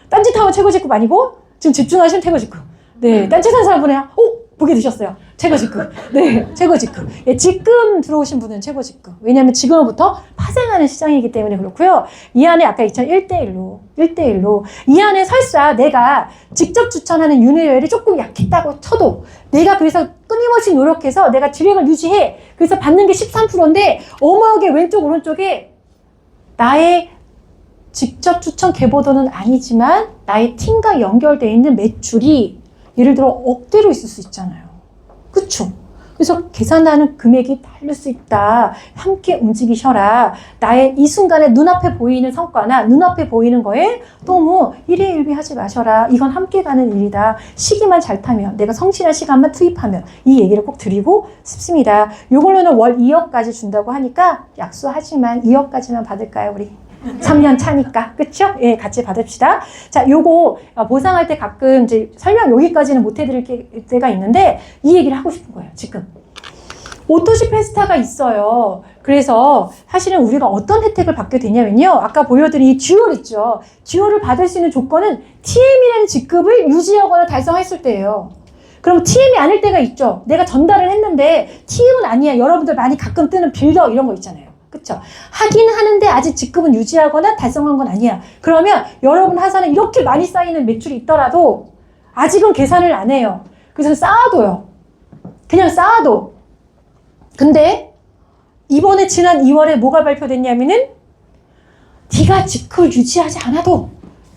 딴짓하면 최고 직급 아니고 지금 집중하시면 최고 직급. 네, 딴짓한 사람 보내요. 보게 되셨어요. 최고 직급. 네, 최고 직급. 예, 지금 들어오신 분은 최고 직급. 왜냐하면 지금부터 파생하는 시장이기 때문에 그렇고요. 이 안에 아까 1대1로. 이 안에 설사 내가 직접 추천하는 유니웰이 조금 약했다고 쳐도 내가 그래서 끊임없이 노력해서 내가 디렉을 유지해. 그래서 받는 게 13%인데 어마하게 왼쪽 오른쪽에 나의 직접 추천 개보도는 아니지만 나의 팀과 연결되어 있는 매출이 예를 들어 억대로 있을 수 있잖아요. 그쵸? 그래서 계산하는 금액이 다를 수 있다. 함께 움직이셔라. 나의 이 순간에 눈앞에 보이는 성과나 눈앞에 보이는 거에 너무 일희일비하지 마셔라. 이건 함께 가는 일이다. 시기만 잘 타면, 내가 성실한 시간만 투입하면 이 얘기를 꼭 드리고 싶습니다. 이걸로는 월 2억까지 준다고 하니까 약속하지만 2억까지만 받을까요, 우리? 3년 차니까. 그쵸? 예, 같이 받읍시다. 자, 요거 보상할 때 가끔 이제 설명 여기까지는 못 해드릴 때가 있는데 이 얘기를 하고 싶은 거예요, 지금. 오토시 페스타가 있어요. 그래서 사실은 우리가 어떤 혜택을 받게 되냐면요. 아까 보여드린 이 듀얼 있죠. 듀얼을 받을 수 있는 조건은 TM이라는 직급을 유지하거나 달성했을 때예요. 그럼 TM이 아닐 때가 있죠. 내가 전달을 했는데 TM은 아니야. 여러분들 많이 가끔 뜨는 빌더 이런 거 있잖아요. 그쵸? 하긴 하는데 아직 직급은 유지하거나 달성한 건 아니야. 그러면 여러분 회사는 이렇게 많이 쌓이는 매출이 있더라도 아직은 계산을 안 해요. 그래서 쌓아둬요. 그냥 쌓아둬. 근데 이번에 지난 2월에 뭐가 발표됐냐면은 네가 직급을 유지하지 않아도,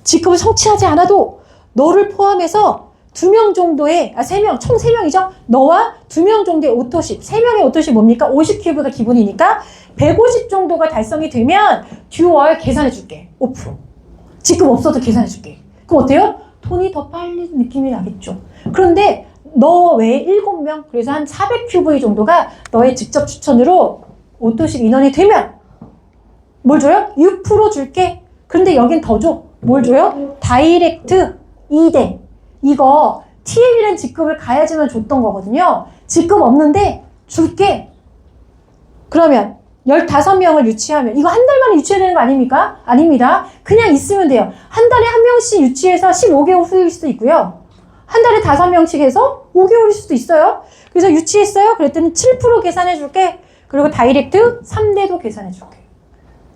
직급을 성취하지 않아도 너를 포함해서 2명 정도의, 3명, 총 3명이죠? 너와 2명 정도의 오토십, 3명의 오토십 뭡니까? 50큐브가 기본이니까 150 정도가 달성이 되면 듀얼 계산해줄게. 5%. 직급 없어도 계산해줄게. 그럼 어때요? 돈이 더 빨리 느낌이 나겠죠. 그런데 너 외에 7명, 그래서 한 400큐브 정도가 너의 직접 추천으로 오토십 인원이 되면 뭘 줘요? 6% 줄게. 그런데 여긴 더 줘. 뭘 줘요? 다이렉트 2대. 이거 TM이라는 직급을 가야지만 줬던 거거든요. 직급 없는데 줄게. 그러면 15명을 유치하면 이거 한 달 만에 유치해야 되는 거 아닙니까? 아닙니다. 그냥 있으면 돼요. 한 달에 한 명씩 유치해서 15개월 후일 수도 있고요. 한 달에 5명씩 해서 5개월일 수도 있어요. 그래서 유치했어요. 그랬더니 7% 계산해 줄게. 그리고 다이렉트 3대도 계산해 줄게.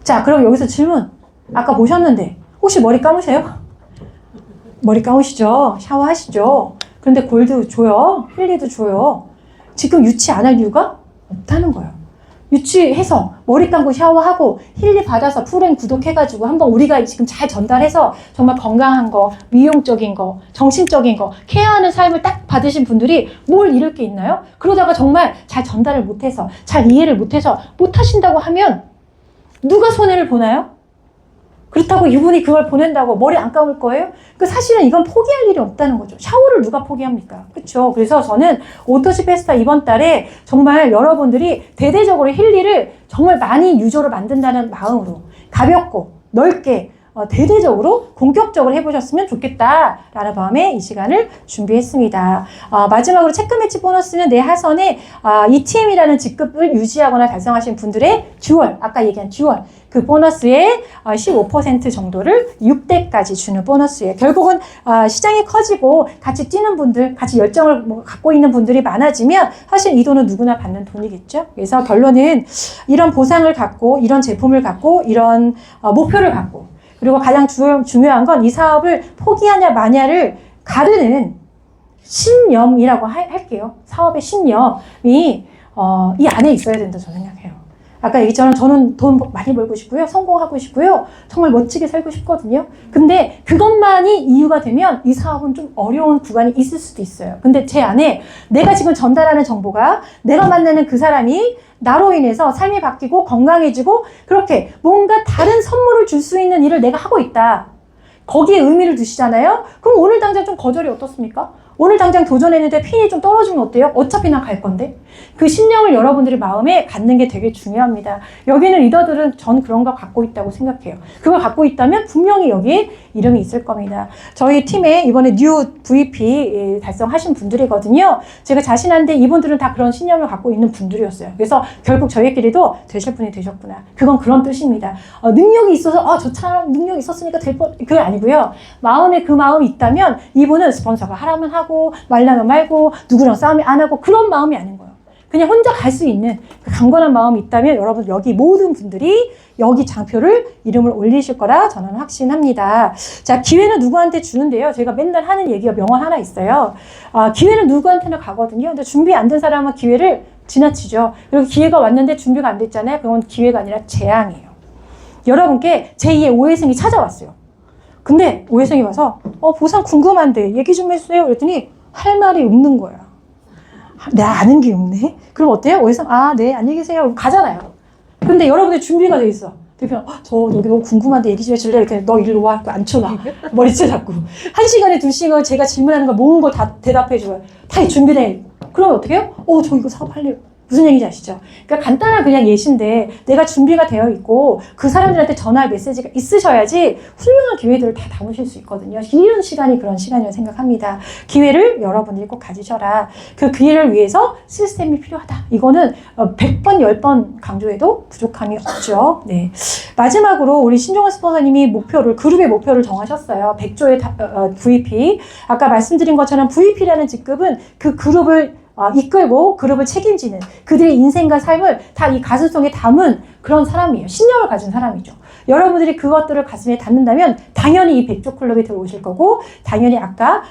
자, 그럼 여기서 질문. 아까 보셨는데 혹시 머리 감으세요? 머리 감으시죠? 샤워하시죠? 그런데 골드 줘요? 힐리도 줘요? 지금 유치 안 할 이유가 없다는 거예요. 유치해서 머리 감고 샤워하고 힐리 받아서 풀앤 구독해가지고 한번 우리가 지금 잘 전달해서 정말 건강한 거, 미용적인 거, 정신적인 거, 케어하는 삶을 딱 받으신 분들이 뭘 잃을 게 있나요? 그러다가 정말 잘 전달을 못해서, 잘 이해를 못해서 못하신다고 하면 누가 손해를 보나요? 그렇다고 이분이 그걸 보낸다고 머리 안 감을 거예요? 그 사실은 이건 포기할 일이 없다는 거죠. 샤워를 누가 포기합니까? 그렇죠? 그래서 저는 오토십 페스타 이번 달에 정말 여러분들이 대대적으로 힐리를 정말 많이 유저로 만든다는 마음으로 가볍고 넓게 대대적으로 본격적으로 해보셨으면 좋겠다라는 마음에 이 시간을 준비했습니다. 마지막으로 체크 매치 보너스는 내 하선에 ETM이라는 직급을 유지하거나 달성하신 분들의 듀얼, 아까 얘기한 듀얼, 그 보너스의 15% 정도를 6대까지 주는 보너스예요. 결국은 시장이 커지고 같이 뛰는 분들, 같이 열정을 갖고 있는 분들이 많아지면 사실 이 돈은 누구나 받는 돈이겠죠. 그래서 결론은 이런 보상을 갖고, 이런 제품을 갖고, 이런 목표를 갖고, 그리고 가장 중요한 건 이 사업을 포기하냐 마냐를 가르는 신념이라고 할게요. 사업의 신념이 이 안에 있어야 된다 저는 생각해요. 아까 얘기처럼 저는 돈 많이 벌고 싶고요. 성공하고 싶고요. 정말 멋지게 살고 싶거든요. 근데 그것만이 이유가 되면 이 사업은 좀 어려운 구간이 있을 수도 있어요. 근데 제 안에 내가 지금 전달하는 정보가 내가 만나는 그 사람이 나로 인해서 삶이 바뀌고 건강해지고 그렇게 뭔가 다른 선물을 줄 수 있는 일을 내가 하고 있다. 거기에 의미를 두시잖아요. 그럼 오늘 당장 좀 거절이 어떻습니까? 오늘 당장 도전했는데 핀이 좀 떨어지면 어때요? 어차피 나 갈 건데. 그 신념을 여러분들이 마음에 갖는 게 되게 중요합니다. 여기는 리더들은 전 그런 거 갖고 있다고 생각해요. 그걸 갖고 있다면 분명히 여기에 이름이 있을 겁니다. 저희 팀에 이번에 뉴 VP 달성하신 분들이거든요. 제가 자신한데 이분들은 다 그런 신념을 갖고 있는 분들이었어요. 그래서 결국 저희끼리도 되실 분이 되셨구나. 그건 그런 뜻입니다. 능력이 있어서 저 사람 능력이 있었으니까 될 뻔, 그게 아니고요. 마음에 그 마음이 있다면 이분은 스폰서가 하라면 하고 말라면 말고 누구랑 싸움이 안 하고 그런 마음이 아닌 거예요. 그냥 혼자 갈 수 있는 그 강건한 마음이 있다면 여러분 여기 모든 분들이 여기 장표를 이름을 올리실 거라 저는 확신합니다. 자, 기회는 누구한테 주는데요. 제가 맨날 하는 얘기가 명언 하나 있어요. 기회는 누구한테나 가거든요. 근데 준비 안 된 사람은 기회를 지나치죠. 그리고 기회가 왔는데 준비가 안 됐잖아요. 그건 기회가 아니라 재앙이에요. 여러분께 제2의 오해승이 찾아왔어요. 근데 오해승이 와서 보상 궁금한데 얘기 좀 해주세요. 그랬더니 할 말이 없는 거야. 내가 아는 게 없네. 그럼 어때요? 오해승 네 안녕히 계세요. 가잖아요. 근데 여러분의 준비가 돼 있어. 대표는 저 너기 너무 궁금한데 얘기 좀 해줄래? 이렇게 너 일로 와. 앉혀놔. 머리채 잡고 1시간에 2시간 제가 질문하는 거 모은 거 다 대답해 줘요. 다 준비돼. 그러면 어떻게 해요? 저 이거 사업할래요. 무슨 얘기인지 아시죠? 그러니까 간단한 그냥 예시인데 내가 준비가 되어 있고 그 사람들한테 전할 메시지가 있으셔야지 훌륭한 기회들을 다 담으실 수 있거든요. 이런 시간이 그런 시간이라고 생각합니다. 기회를 여러분들이 꼭 가지셔라. 그 기회를 위해서 시스템이 필요하다. 이거는 100번, 10번 강조해도 부족함이 없죠. 네. 마지막으로 우리 신종환 스폰서님이 그룹의 목표를 정하셨어요. 100조의 VP. 아까 말씀드린 것처럼 VP라는 직급은 그 그룹을 이끌고 그룹을 책임지는 그들의 인생과 삶을 다 이 가슴속에 담은 그런 사람이에요. 신념을 가진 사람이죠. 여러분들이 그것들을 가슴에 담는다면 당연히 이 100조 클럽에 들어오실 거고 당연히 아까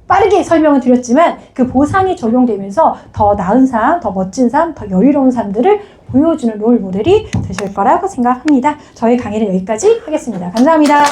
빠르게 설명을 드렸지만 그 보상이 적용되면서 더 나은 삶, 더 멋진 삶, 더 여유로운 삶들을 보여주는 롤 모델이 되실 거라고 생각합니다. 저희 강의는 여기까지 하겠습니다. 감사합니다.